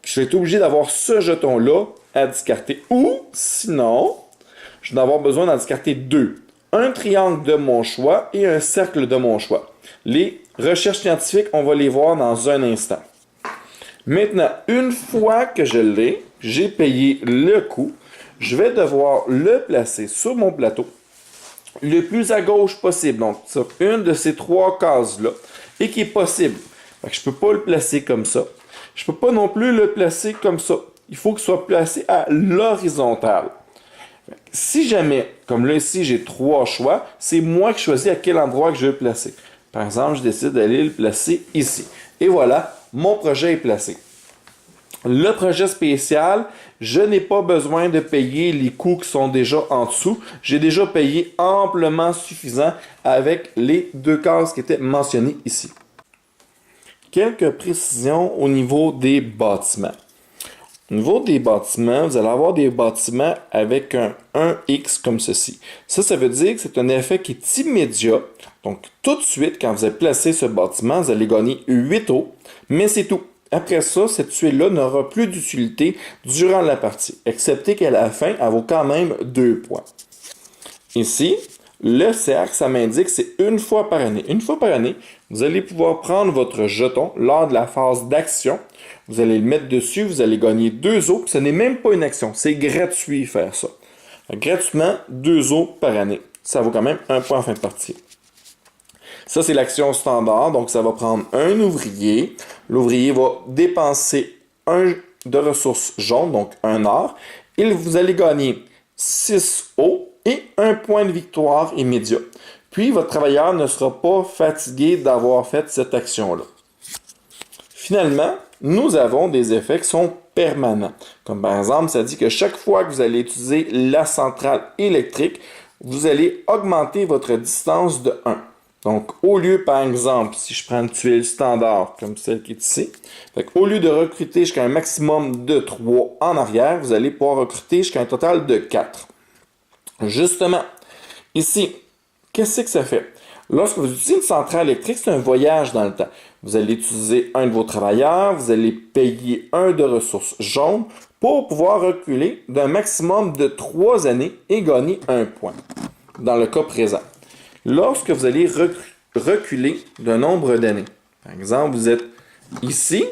Je vais être obligé d'avoir ce jeton-là à discarter. Ou, sinon, je vais avoir besoin d'en discarter 2. Un triangle de mon choix et un cercle de mon choix. Les recherches scientifiques, on va les voir dans un instant. Maintenant, une fois que je l'ai, j'ai payé le coût, je vais devoir le placer sur mon plateau le plus à gauche possible. Donc, sur une de ces 3 cases-là, et qui est possible. Fait que je ne peux pas le placer comme ça. Je ne peux pas non plus le placer comme ça. Il faut qu'il soit placé à l'horizontale. Si jamais, comme là ici, j'ai 3 choix, c'est moi qui choisis à quel endroit que je veux le placer. Par exemple, je décide d'aller le placer ici. Et voilà, mon projet est placé. Le projet spécial, je n'ai pas besoin de payer les coûts qui sont déjà en dessous. J'ai déjà payé amplement suffisant avec les 2 cases qui étaient mentionnées ici. Quelques précisions au niveau des bâtiments. Au niveau des bâtiments, vous allez avoir des bâtiments avec un 1x comme ceci. Ça veut dire que c'est un effet qui est immédiat. Donc, tout de suite, quand vous allez placer ce bâtiment, vous allez gagner 8 eaux, mais c'est tout. Après ça, cette tuile-là n'aura plus d'utilité durant la partie, excepté qu'à la fin, elle vaut quand même 2 points. Ici, le cercle, ça m'indique que c'est une fois par année. Une fois par année, vous allez pouvoir prendre votre jeton lors de la phase d'action. Vous allez le mettre dessus, vous allez gagner 2 eaux. Ce n'est même pas une action, c'est gratuit faire ça. Gratuitement, 2 eaux par année. Ça vaut quand même 1 point en fin de partie. Ça, c'est l'action standard. Donc, ça va prendre un ouvrier. L'ouvrier va dépenser de ressources jaunes, donc un or, et vous allez gagner 6 eaux et un point de victoire immédiat. Puis, votre travailleur ne sera pas fatigué d'avoir fait cette action-là. Finalement, nous avons des effets qui sont permanents. Comme par exemple, ça dit que chaque fois que vous allez utiliser la centrale électrique, vous allez augmenter votre distance de 1. Donc, au lieu, par exemple, si je prends une tuile standard, comme celle qui est ici, au lieu de recruter jusqu'à un maximum de 3 en arrière, vous allez pouvoir recruter jusqu'à un total de 4. Justement, ici, qu'est-ce que ça fait? Lorsque vous utilisez une centrale électrique, c'est un voyage dans le temps. Vous allez utiliser un de vos travailleurs, vous allez payer un de ressources jaunes pour pouvoir reculer d'un maximum de 3 années et gagner un point, dans le cas présent. Lorsque vous allez reculer d'un nombre d'années, par exemple, vous êtes ici,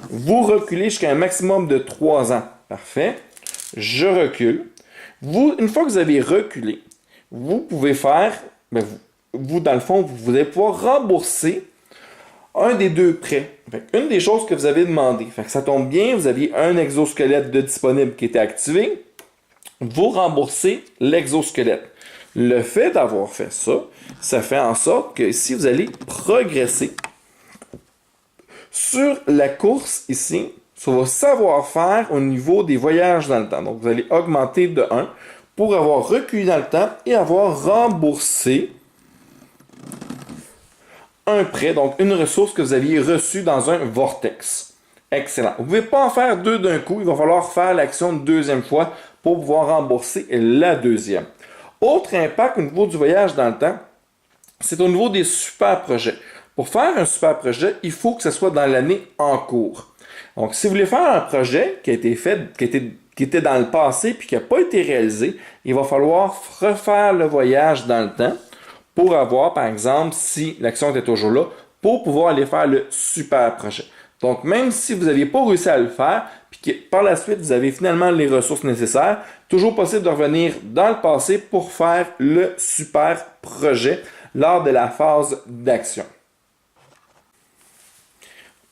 vous reculez jusqu'à un maximum de 3 ans. Parfait. Je recule. Une fois que vous avez reculé, vous pouvez faire, vous, dans le fond, vous allez pouvoir rembourser un des 2 prêts. Une des choses que vous avez demandé. Ça tombe bien, vous aviez un exosquelette de disponible qui était activé. Vous remboursez l'exosquelette. Le fait d'avoir fait ça, ça fait en sorte que ici, vous allez progresser sur la course ici, sur vos savoir-faire au niveau des voyages dans le temps. Donc, vous allez augmenter de 1 pour avoir reculé dans le temps et avoir remboursé un prêt, donc une ressource que vous aviez reçue dans un vortex. Excellent. Vous ne pouvez pas en faire 2 d'un coup, il va falloir faire l'action une deuxième fois pour pouvoir rembourser la deuxième. Autre impact au niveau du voyage dans le temps, c'est au niveau des super projets. Pour faire un super projet, il faut que ce soit dans l'année en cours. Donc, si vous voulez faire un projet qui a été fait, qui était dans le passé puis qui n'a pas été réalisé, il va falloir refaire le voyage dans le temps pour avoir, par exemple, si l'action était toujours là, pour pouvoir aller faire le super projet. Donc, même si vous n'aviez pas réussi à le faire, puis que par la suite, vous avez finalement les ressources nécessaires, toujours possible de revenir dans le passé pour faire le super projet lors de la phase d'action.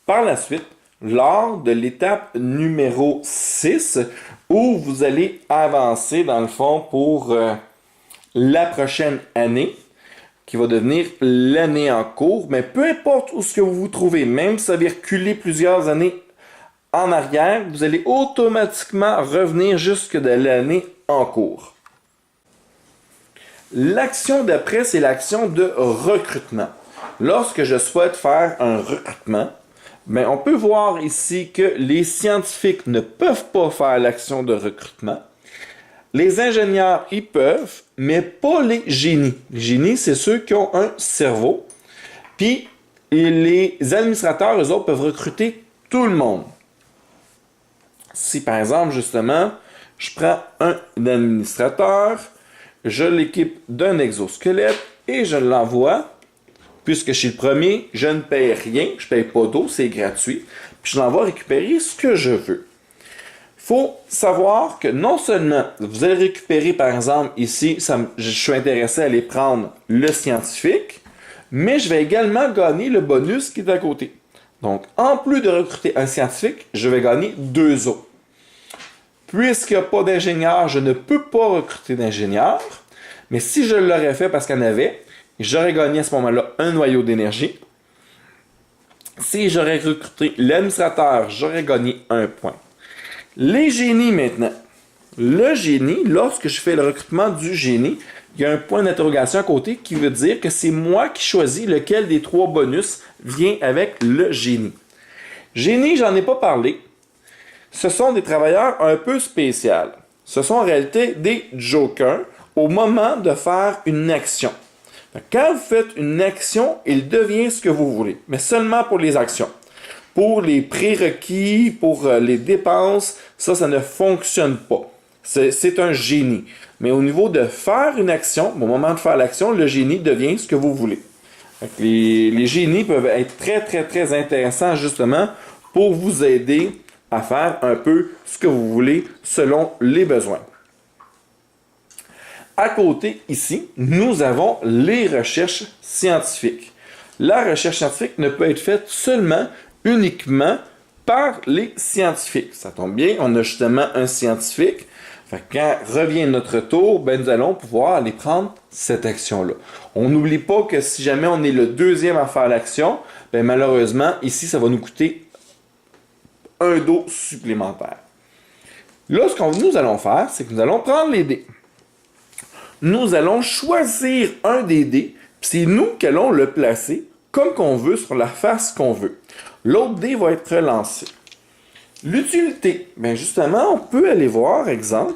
Par la suite, lors de l'étape numéro 6, où vous allez avancer dans le fond pour la prochaine année, qui va devenir l'année en cours, mais peu importe où ce que vous vous trouvez, même si vous avez reculé plusieurs années en arrière, vous allez automatiquement revenir jusque de l'année en cours. L'action d'après, c'est l'action de recrutement. Lorsque je souhaite faire un recrutement, on peut voir ici que les scientifiques ne peuvent pas faire l'action de recrutement. Les ingénieurs, ils peuvent, mais pas les génies. Les génies, c'est ceux qui ont un cerveau. Puis, les administrateurs, eux autres, peuvent recruter tout le monde. Si, par exemple, justement, je prends un administrateur, je l'équipe d'un exosquelette et je l'envoie, puisque je suis le premier, je ne paye rien, je ne paye pas d'eau, c'est gratuit, puis je l'envoie récupérer ce que je veux. Il faut savoir que non seulement vous allez récupérer, par exemple, ici, je suis intéressé à aller prendre le scientifique, mais je vais également gagner le bonus qui est à côté. Donc, en plus de recruter un scientifique, je vais gagner 2 autres. Puisqu'il n'y a pas d'ingénieur, je ne peux pas recruter d'ingénieur, mais si je l'aurais fait parce qu'il y en avait, j'aurais gagné à ce moment-là un noyau d'énergie. Si j'aurais recruté l'administrateur, j'aurais gagné 1 point. Les génies maintenant. Le génie, lorsque je fais le recrutement du génie, il y a un point d'interrogation à côté qui veut dire que c'est moi qui choisis lequel des 3 bonus vient avec le génie. Génie, j'en ai pas parlé. Ce sont des travailleurs un peu spéciaux. Ce sont en réalité des jokers au moment de faire une action. Quand vous faites une action, il devient ce que vous voulez, mais seulement pour les actions. Pour les prérequis, pour les dépenses, ça ne fonctionne pas. C'est un génie. Mais au niveau de faire une action, au moment de faire l'action, le génie devient ce que vous voulez. Les génies peuvent être très, très, très intéressants justement pour vous aider à faire un peu ce que vous voulez selon les besoins. À côté, ici, nous avons les recherches scientifiques. La recherche scientifique ne peut être faite uniquement par les scientifiques. Ça tombe bien, on a justement un scientifique. Fait que quand revient notre tour, ben nous allons pouvoir aller prendre cette action-là. On n'oublie pas que si jamais on est le deuxième à faire l'action, ben malheureusement, ici, ça va nous coûter un dos supplémentaire. Là, ce que nous allons faire, c'est que nous allons prendre les dés. Nous allons choisir un des dés, puis c'est nous qui allons le placer comme qu'on veut sur la face qu'on veut. L'autre dé va être relancé. L'utilité, bien justement, on peut aller voir, exemple,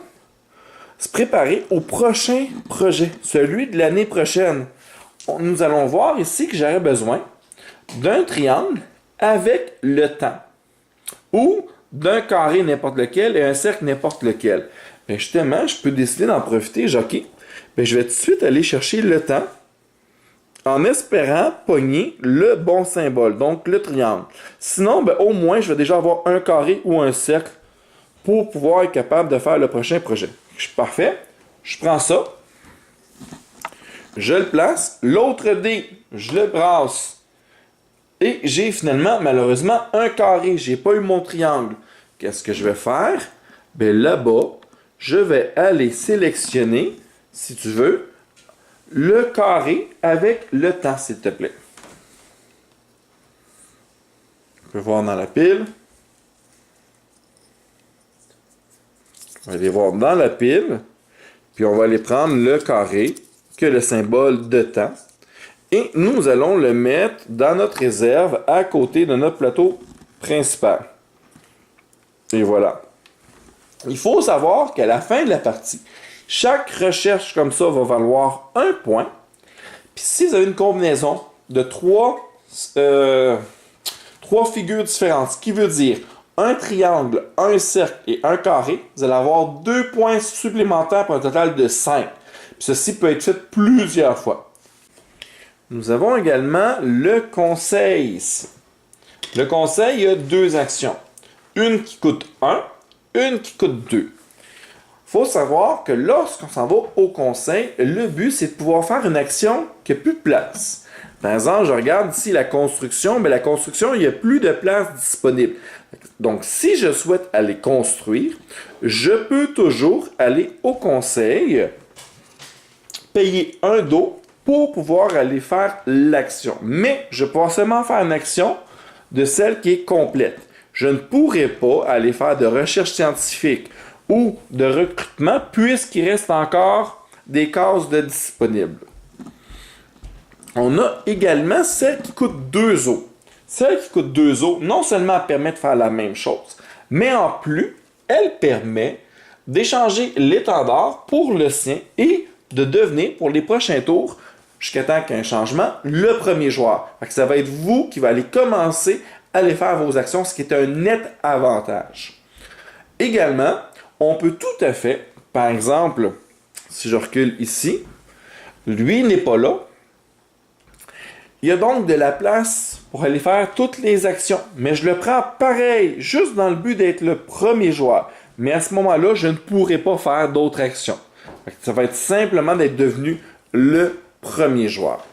se préparer au prochain projet, celui de l'année prochaine. Nous allons voir ici que j'aurais besoin d'un triangle avec le temps ou d'un carré n'importe lequel et un cercle n'importe lequel. Bien justement, je peux décider d'en profiter, je vais tout de suite aller chercher le temps en espérant pogner le bon symbole, donc le triangle. Sinon, ben, au moins, je vais déjà avoir un carré ou un cercle pour pouvoir être capable de faire le prochain projet. Je suis parfait. Je prends ça. Je le place. L'autre dé, je le brasse. Et j'ai finalement, malheureusement, un carré. Je n'ai pas eu mon triangle. Qu'est-ce que je vais faire? Bien, là-bas, je vais aller sélectionner, si tu veux, le carré avec le temps, s'il te plaît. On peut voir dans la pile. On va aller voir dans la pile. Puis on va aller prendre le carré, que le symbole de temps. Et nous allons le mettre dans notre réserve à côté de notre plateau principal. Et voilà. Il faut savoir qu'à la fin de la partie, chaque recherche comme ça va valoir un point. Puis si vous avez une combinaison de trois figures différentes, ce qui veut dire un triangle, un cercle et un carré, vous allez avoir 2 points supplémentaires pour un total de 5. Puis ceci peut être fait plusieurs fois. Nous avons également le conseil ici. Le conseil, il y a 2 actions. Une qui coûte 1, une qui coûte 2. Il faut savoir que lorsqu'on s'en va au conseil, le but, c'est de pouvoir faire une action qui n'a plus de place. Par exemple, je regarde ici la construction, mais la construction, il n'y a plus de place disponible. Donc, si je souhaite aller construire, je peux toujours aller au conseil, payer un dos pour pouvoir aller faire l'action. Mais je peux seulement faire une action de celle qui est complète. Je ne pourrais pas aller faire de recherche scientifique ou de recrutement puisqu'il reste encore des cases de disponibles. On a également celle qui coûte 2 os. Celle qui coûte 2 os, non seulement elle permet de faire la même chose, mais en plus, elle permet d'échanger l'étendard pour le sien et de devenir, pour les prochains tours, jusqu'à temps qu'il y ait un changement, le premier joueur. Fait que ça va être vous qui va aller commencer à aller faire vos actions, ce qui est un net avantage. Également, on peut tout à fait, par exemple, si je recule ici, lui n'est pas là. Il y a donc de la place pour aller faire toutes les actions. Mais je le prends pareil, juste dans le but d'être le premier joueur. Mais à ce moment-là, je ne pourrai pas faire d'autres actions. Ça va être simplement d'être devenu le premier joueur.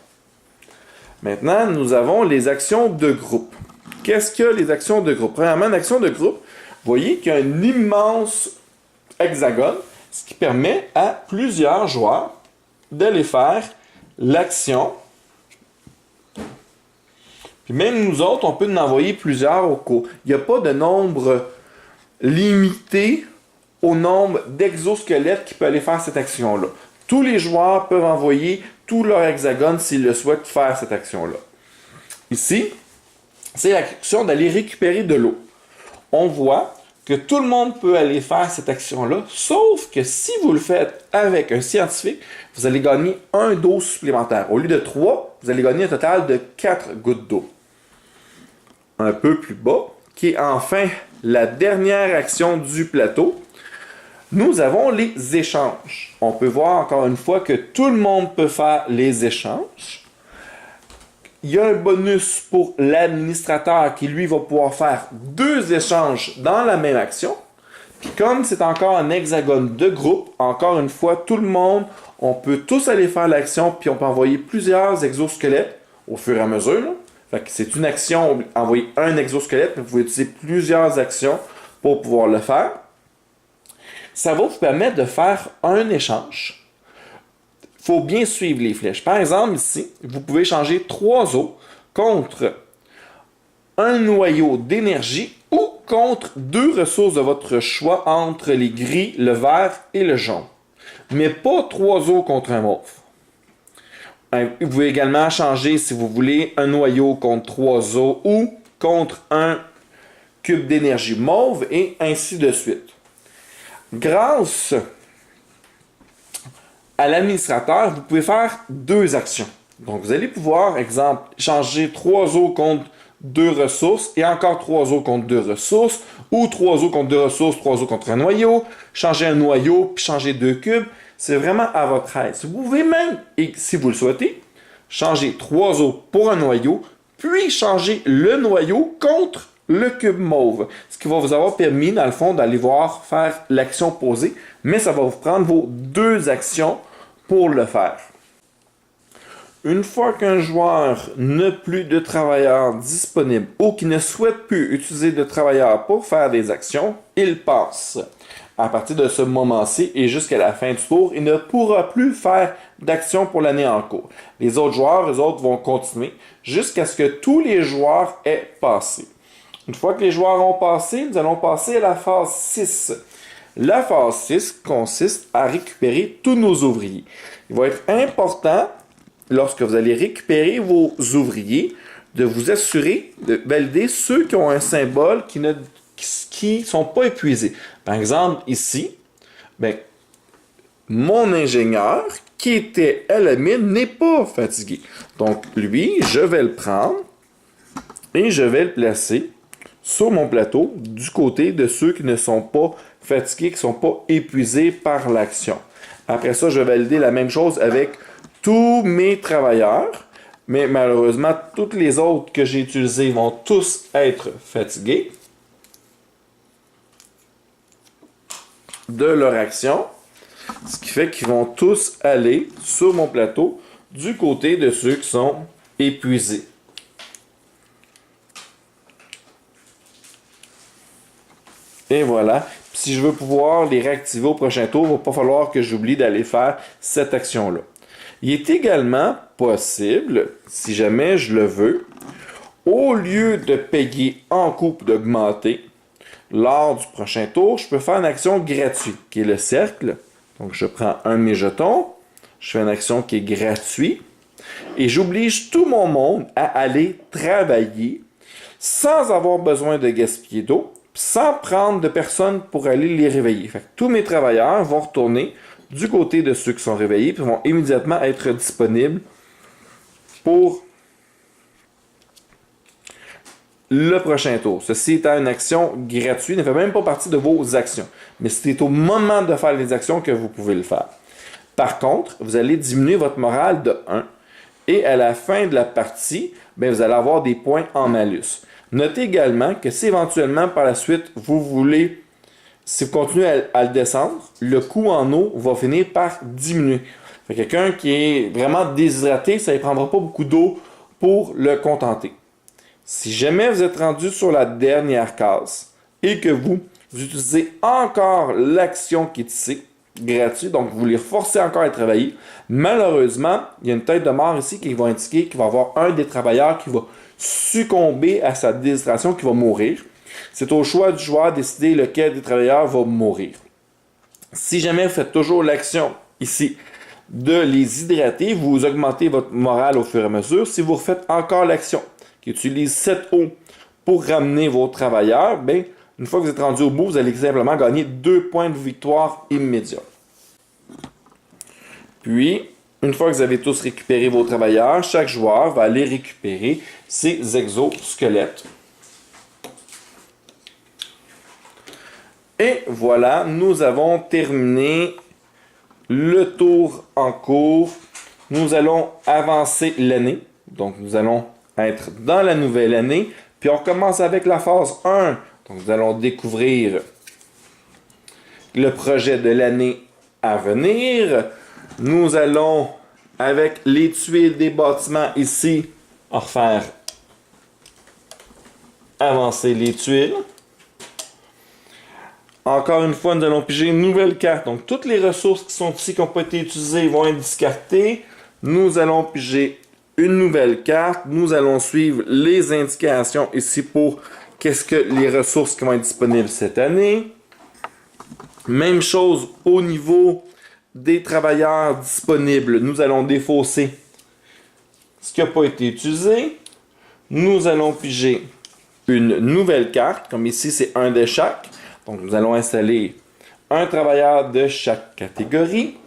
Maintenant, nous avons les actions de groupe. Qu'est-ce que les actions de groupe? Premièrement, une action de groupe, vous voyez qu'il y a un immense hexagone, ce qui permet à plusieurs joueurs d'aller faire l'action. Puis même nous autres, on peut en envoyer plusieurs au cours. Il n'y a pas de nombre limité au nombre d'exosquelettes qui peuvent aller faire cette action-là. Tous les joueurs peuvent envoyer tout leur hexagone s'ils le souhaitent faire cette action-là. Ici, c'est l'action d'aller récupérer de l'eau. On voit que tout le monde peut aller faire cette action-là, sauf que si vous le faites avec un scientifique, vous allez gagner un dos supplémentaire. Au lieu de 3, vous allez gagner un total de 4 gouttes d'eau. Un peu plus bas, qui est enfin la dernière action du plateau, nous avons les échanges. On peut voir encore une fois que tout le monde peut faire les échanges. Il y a un bonus pour l'administrateur qui, lui, va pouvoir faire 2 échanges dans la même action. Puis comme c'est encore un hexagone de groupe, encore une fois, tout le monde, on peut tous aller faire l'action, puis on peut envoyer plusieurs exosquelettes au fur et à mesure. Fait que c'est une action, envoyer un exosquelette, mais vous pouvez utiliser plusieurs actions pour pouvoir le faire. Ça va vous permettre de faire un échange. Il faut bien suivre les flèches. Par exemple, ici, vous pouvez changer 3 os contre un noyau d'énergie ou contre 2 ressources de votre choix entre les gris, le vert et le jaune. Mais pas 3 os contre un mauve. Vous pouvez également changer, si vous voulez, un noyau contre 3 os ou contre un cube d'énergie mauve et ainsi de suite. Grâce à l'administrateur, vous pouvez faire 2 actions. Donc, vous allez pouvoir, exemple, changer 3 os contre 2 ressources et encore 3 os contre 2 ressources ou 3 os contre 2 ressources, 3 os contre un noyau, changer un noyau puis changer 2 cubes. C'est vraiment à votre aise. Vous pouvez même, et si vous le souhaitez, changer 3 os pour un noyau, puis changer le noyau contre le cube mauve. Ce qui va vous avoir permis, dans le fond, d'aller voir faire l'action posée, mais ça va vous prendre vos 2 actions pour le faire. Une fois qu'un joueur n'a plus de travailleurs disponibles ou qui ne souhaite plus utiliser de travailleurs pour faire des actions, il passe. À partir de ce moment-ci et jusqu'à la fin du tour, il ne pourra plus faire d'action pour l'année en cours. Les autres joueurs, eux autres, vont continuer jusqu'à ce que tous les joueurs aient passé. Une fois que les joueurs ont passé, nous allons passer à la phase 6. La phase 6 consiste à récupérer tous nos ouvriers. Il va être important, lorsque vous allez récupérer vos ouvriers, de vous assurer de valider ceux qui ont un symbole qui ne sont pas épuisés. Par exemple, ici, mon ingénieur qui était à la mine n'est pas fatigué. Donc, lui, je vais le prendre et je vais le placer sur mon plateau du côté de ceux qui ne sont pas fatigués, qui ne sont pas épuisés par l'action. Après ça, je vais valider la même chose avec tous mes travailleurs, mais malheureusement, toutes les autres que j'ai utilisés vont tous être fatigués de leur action, ce qui fait qu'ils vont tous aller sur mon plateau du côté de ceux qui sont épuisés. Et voilà. Si je veux pouvoir les réactiver au prochain tour, il ne va pas falloir que j'oublie d'aller faire cette action-là. Il est également possible, si jamais je le veux, au lieu de payer en coupe d'augmenter, lors du prochain tour, je peux faire une action gratuite, qui est le cercle. Donc, je prends un de mes jetons, je fais une action qui est gratuite, et j'oblige tout mon monde à aller travailler sans avoir besoin de gaspiller d'eau, sans prendre de personnes pour aller les réveiller. Fait que tous mes travailleurs vont retourner du côté de ceux qui sont réveillés, puis vont immédiatement être disponibles pour le prochain tour. Ceci étant une action gratuite, ne fait même pas partie de vos actions. Mais c'est au moment de faire les actions que vous pouvez le faire. Par contre, vous allez diminuer votre morale de 1 et à la fin de la partie, vous allez avoir des points en malus. Notez également que si éventuellement par la suite vous voulez, si vous continuez à le descendre, le coût en eau va finir par diminuer. Quelqu'un qui est vraiment déshydraté, ça ne prendra pas beaucoup d'eau pour le contenter. Si jamais vous êtes rendu sur la dernière case et que vous utilisez encore l'action qui est ici, gratuite, donc vous les forcez encore à travailler, malheureusement, il y a une tête de mort ici qui va indiquer qu'il va y avoir un des travailleurs qui va succomber à sa déshydratation, qui va mourir. C'est au choix du joueur de décider lequel des travailleurs va mourir. Si jamais vous faites toujours l'action ici de les hydrater, vous augmentez votre morale au fur et à mesure. Si vous refaites encore l'action qui utilise cette eau pour ramener vos travailleurs, une fois que vous êtes rendu au bout, vous allez simplement gagner 2 points de victoire immédiats. Puis, une fois que vous avez tous récupéré vos travailleurs, chaque joueur va aller récupérer ses exosquelettes. Et voilà, nous avons terminé le tour en cours. Nous allons avancer l'année. Donc, nous allons être dans la nouvelle année. Puis, on commence avec la phase 1. Donc, nous allons découvrir le projet de l'année à venir. Nous allons, avec les tuiles des bâtiments ici, en refaire avancer les tuiles. Encore une fois, nous allons piger une nouvelle carte. Donc, toutes les ressources qui sont ici, qui n'ont pas été utilisées, vont être discartées. Nous allons piger une nouvelle carte. Nous allons suivre les indications ici pour qu'est-ce que les ressources qui vont être disponibles cette année. Même chose au niveau des travailleurs disponibles. Nous allons défausser ce qui n'a pas été utilisé. Nous allons piger une nouvelle carte. Comme ici, c'est un de chaque. Donc, nous allons installer un travailleur de chaque catégorie.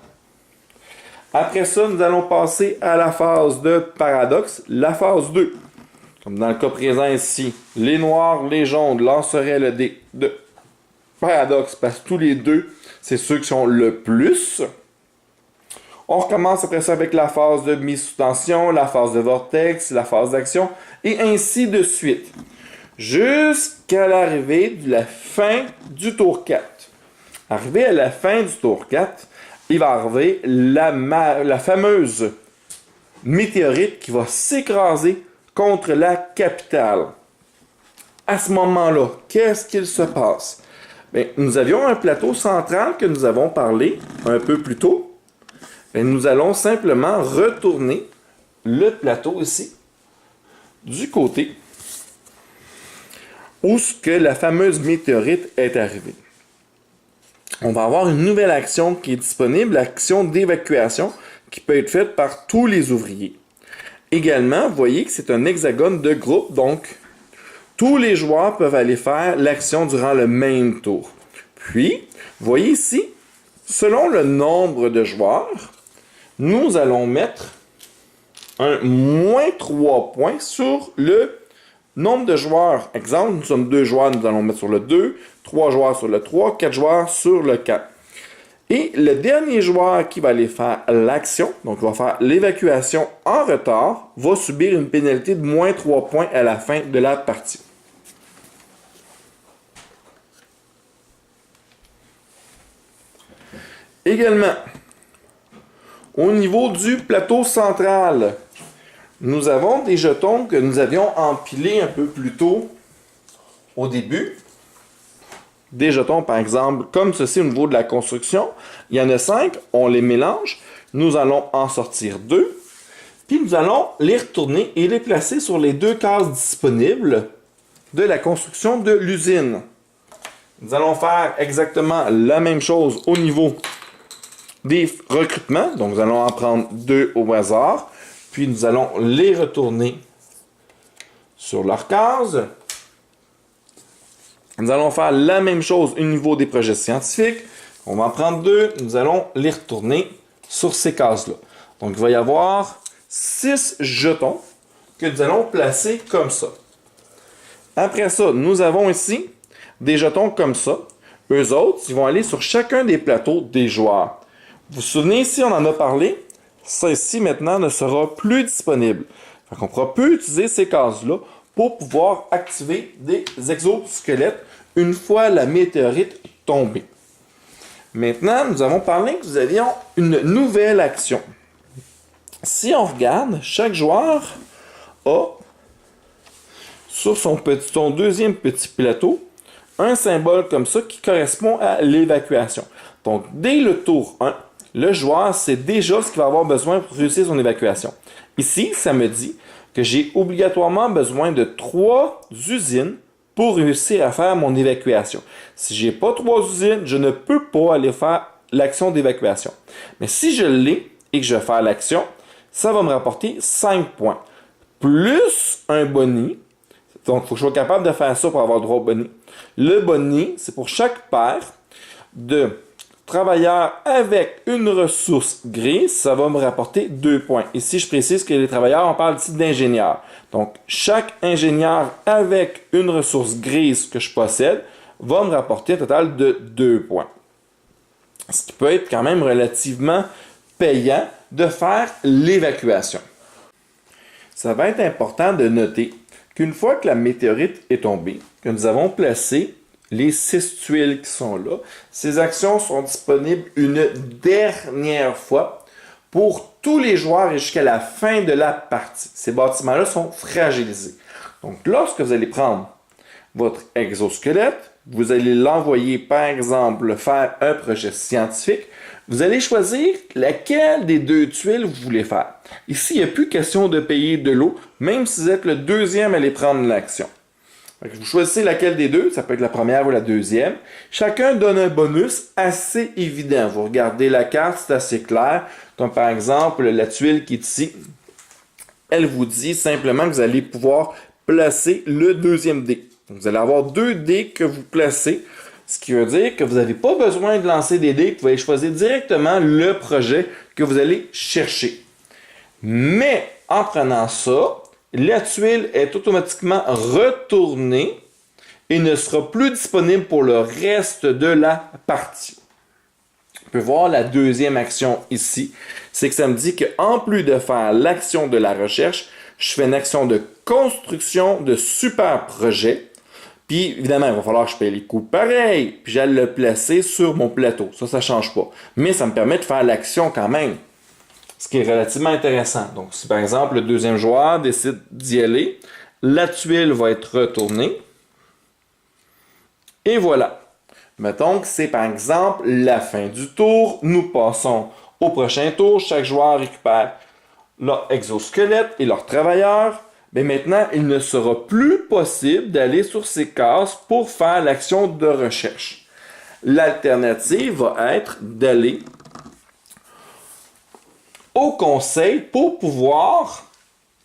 Après ça, nous allons passer à la phase de paradoxe, la phase 2. Comme dans le cas présent ici, les noirs, les jaunes lanceraient le dé de paradoxe parce que tous les deux, c'est ceux qui sont le plus. On recommence après ça avec la phase de mise sous tension, la phase de vortex, la phase d'action, et ainsi de suite. Jusqu'à l'arrivée de la fin du tour 4. Arrivé à la fin du tour 4, il va arriver la fameuse météorite qui va s'écraser contre la capitale. À ce moment-là, qu'est-ce qu'il se passe? Bien, nous avions un plateau central que nous avons parlé un peu plus tôt. Bien, nous allons simplement retourner le plateau ici, du côté où ce que la fameuse météorite est arrivée. On va avoir une nouvelle action qui est disponible, l'action d'évacuation, qui peut être faite par tous les ouvriers. Également, vous voyez que c'est un hexagone de groupe, donc tous les joueurs peuvent aller faire l'action durant le même tour. Puis, vous voyez ici, selon le nombre de joueurs, nous allons mettre un moins 3 points sur le nombre de joueurs. Exemple, nous sommes 2 joueurs, nous allons mettre sur le 2, 3 joueurs sur le 3, 4 joueurs sur le 4. Et le dernier joueur qui va aller faire l'action, donc va faire l'évacuation en retard, va subir une pénalité de moins 3 points à la fin de la partie. Également, au niveau du plateau central, nous avons des jetons que nous avions empilés un peu plus tôt au début. Des jetons, par exemple, comme ceci au niveau de la construction. Il y en a 5, on les mélange. Nous allons en sortir 2. Puis nous allons les retourner et les placer sur les 2 cases disponibles de la construction de l'usine. Nous allons faire exactement la même chose au niveau des recrutements. Donc nous allons en prendre 2 au hasard. Puis nous allons les retourner sur leur case. Nous allons faire la même chose au niveau des projets scientifiques. On va en prendre 2. Nous allons les retourner sur ces cases-là. Donc il va y avoir 6 jetons que nous allons placer comme ça. Après ça, nous avons ici des jetons comme ça. Eux autres, ils vont aller sur chacun des plateaux des joueurs. Vous vous souvenez ici, on en a parlé. Ça ici, maintenant, ne sera plus disponible. Fait qu'on ne pourra plus utiliser ces cases-là pour pouvoir activer des exosquelettes une fois la météorite tombée. Maintenant, nous avons parlé que nous avions une nouvelle action. Si on regarde, chaque joueur a, sur son deuxième petit plateau, un symbole comme ça qui correspond à l'évacuation. Donc, dès le tour 1, le joueur sait déjà ce qu'il va avoir besoin pour réussir son évacuation. Ici, ça me dit que j'ai obligatoirement besoin de 3 usines pour réussir à faire mon évacuation. Si je n'ai pas 3 usines, je ne peux pas aller faire l'action d'évacuation. Mais si je l'ai et que je vais faire l'action, ça va me rapporter 5 points. Plus un boni. Donc, il faut que je sois capable de faire ça pour avoir droit au boni. Le boni, c'est pour chaque paire de travailleurs avec une ressource grise, ça va me rapporter 2 points. Ici, je précise que les travailleurs, on parle ici d'ingénieurs. Donc, chaque ingénieur avec une ressource grise que je possède va me rapporter un total de 2 points. Ce qui peut être quand même relativement payant de faire l'évacuation. Ça va être important de noter qu'une fois que la météorite est tombée, que nous avons placé les 6 tuiles qui sont là, ces actions sont disponibles une dernière fois pour tous les joueurs et jusqu'à la fin de la partie. Ces bâtiments-là sont fragilisés. Donc, lorsque vous allez prendre votre exosquelette, vous allez l'envoyer, par exemple, faire un projet scientifique. Vous allez choisir laquelle des deux tuiles vous voulez faire. Ici, il n'y a plus question de payer de l'eau, même si vous êtes le deuxième à aller prendre l'action. Vous choisissez laquelle des deux, ça peut être la première ou la deuxième. Chacun donne un bonus assez évident. Vous regardez la carte, c'est assez clair. Comme par exemple, la tuile qui est ici, elle vous dit simplement que vous allez pouvoir placer le deuxième dé. Donc, vous allez avoir 2 dés que vous placez, ce qui veut dire que vous n'avez pas besoin de lancer des dés, vous allez choisir directement le projet que vous allez chercher. Mais en prenant ça, la tuile est automatiquement retournée et ne sera plus disponible pour le reste de la partie. On peut voir la deuxième action ici, c'est que ça me dit qu'en plus de faire l'action de la recherche, je fais une action de construction de super projet. Puis, évidemment, il va falloir que je paye les coûts pareils, puis j'allais le placer sur mon plateau. Ça ne change pas. Mais ça me permet de faire l'action quand même, ce qui est relativement intéressant. Donc, si par exemple, le deuxième joueur décide d'y aller, la tuile va être retournée. Et voilà. Mettons que c'est par exemple la fin du tour. Nous passons au prochain tour. Chaque joueur récupère leur exosquelette et leur travailleur. Mais maintenant, il ne sera plus possible d'aller sur ces cases pour faire l'action de recherche. L'alternative va être d'aller au conseil pour pouvoir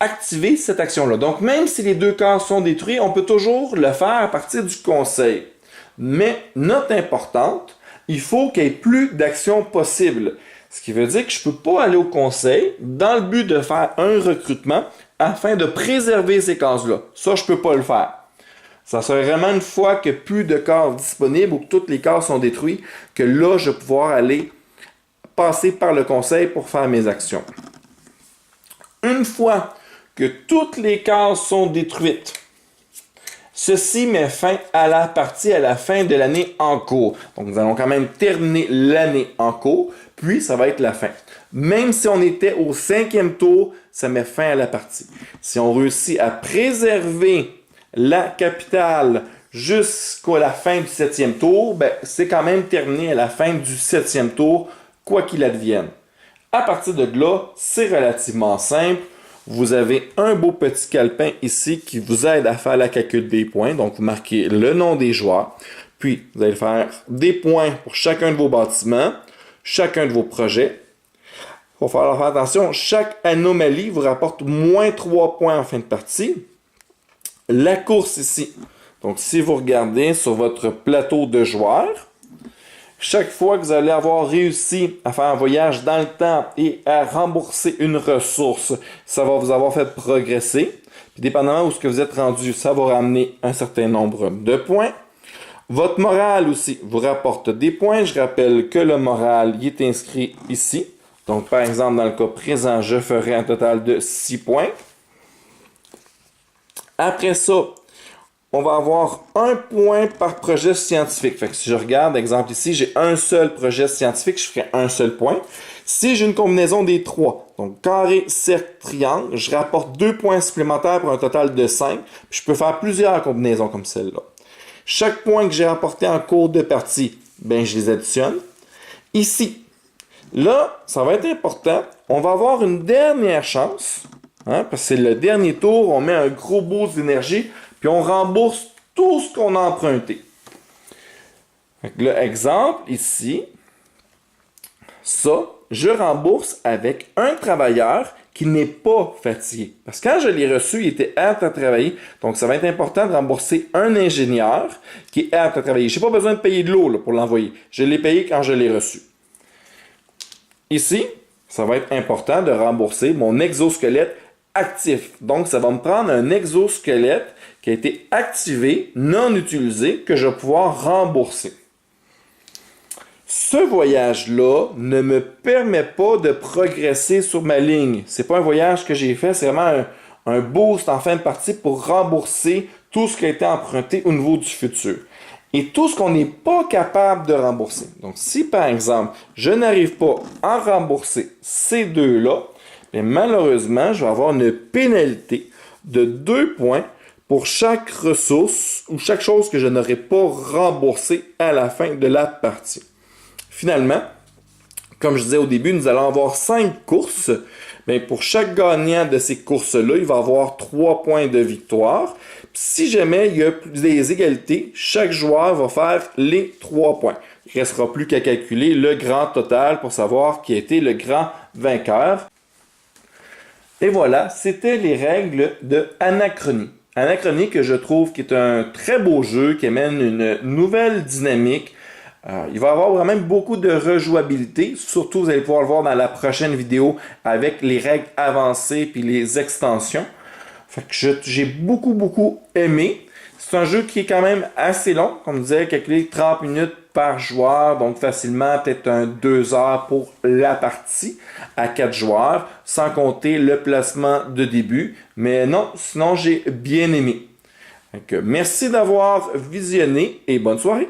activer cette action-là. Donc, même si les 2 cases sont détruites, on peut toujours le faire à partir du conseil. Mais, note importante, il faut qu'il n'y ait plus d'actions possibles. Ce qui veut dire que je ne peux pas aller au conseil dans le but de faire un recrutement afin de préserver ces cases-là. Ça, je ne peux pas le faire. Ça serait vraiment une fois que plus de cases disponibles ou que toutes les cases sont détruites, que là, je vais pouvoir aller passer par le conseil pour faire mes actions. Une fois que toutes les cases sont détruites, ceci met fin à la partie à la fin de l'année en cours. Donc, nous allons quand même terminer l'année en cours, puis ça va être la fin. Même si on était au 5e tour, ça met fin à la partie. Si on réussit à préserver la capitale jusqu'à la fin du 7e tour, ben, c'est quand même terminé à la fin du 7e tour, quoi qu'il advienne. À partir de là, c'est relativement simple. Vous avez un beau petit calepin ici qui vous aide à faire la calcul des points. Donc, vous marquez le nom des joueurs. Puis, vous allez faire des points pour chacun de vos bâtiments, chacun de vos projets. Il va falloir faire attention, chaque anomalie vous rapporte moins 3 points en fin de partie. La course ici. Donc, si vous regardez sur votre plateau de joueurs, chaque fois que vous allez avoir réussi à faire un voyage dans le temps et à rembourser une ressource, ça va vous avoir fait progresser. Puis, dépendamment où ce que vous êtes rendu, ça va ramener un certain nombre de points. Votre moral aussi vous rapporte des points. Je rappelle que le moral il est inscrit ici. Donc, par exemple, dans le cas présent, je ferai un total de 6 points. Après ça, on va avoir 1 point par projet scientifique. Fait que si je regarde, exemple ici, j'ai un seul projet scientifique, je ferai un seul point. Si j'ai une combinaison des 3, donc carré, cercle, triangle, je rapporte 2 points supplémentaires pour un total de 5. Puis je peux faire plusieurs combinaisons comme celle-là. Chaque point que j'ai rapporté en cours de partie, ben, je les additionne. Ici, là, ça va être important. On va avoir une dernière chance, parce que c'est le dernier tour, on met un gros boost d'énergie, puis on rembourse tout ce qu'on a emprunté. L'exemple ici, ça, je rembourse avec un travailleur qui n'est pas fatigué. Parce que quand je l'ai reçu, il était apte à travailler. Donc, ça va être important de rembourser un ingénieur qui est apte à travailler. Je n'ai pas besoin de payer de l'eau pour l'envoyer. Je l'ai payé quand je l'ai reçu. Ici, ça va être important de rembourser mon exosquelette actif. Donc, ça va me prendre un exosquelette qui a été activé, non utilisé, que je vais pouvoir rembourser. Ce voyage-là ne me permet pas de progresser sur ma ligne. Ce n'est pas un voyage que j'ai fait, c'est vraiment un boost en fin de partie pour rembourser tout ce qui a été emprunté au niveau du futur. Et tout ce qu'on n'est pas capable de rembourser. Donc, si par exemple, je n'arrive pas à rembourser ces deux-là, malheureusement, je vais avoir une pénalité de 2 points pour chaque ressource ou chaque chose que je n'aurais pas remboursée à la fin de la partie. Finalement, comme je disais au début, nous allons avoir 5 courses. Bien, pour chaque gagnant de ces courses-là, il va avoir 3 points de victoire. Puis, si jamais il y a des égalités, chaque joueur va faire les 3 points. Il ne restera plus qu'à calculer le grand total pour savoir qui a été le grand vainqueur. Et voilà, c'était les règles de Anachronie. Anachronie que je trouve qui est un très beau jeu, qui amène une nouvelle dynamique. Il va y avoir vraiment beaucoup de rejouabilité. Surtout, vous allez pouvoir le voir dans la prochaine vidéo avec les règles avancées puis les extensions. Fait que j'ai beaucoup aimé. C'est un jeu qui est quand même assez long. Comme je disais, calculer 30 minutes par joueur. Donc facilement, peut-être 2 heures pour la partie à 4 joueurs. Sans compter le placement de début. Mais non, sinon j'ai bien aimé. Donc, merci d'avoir visionné et bonne soirée.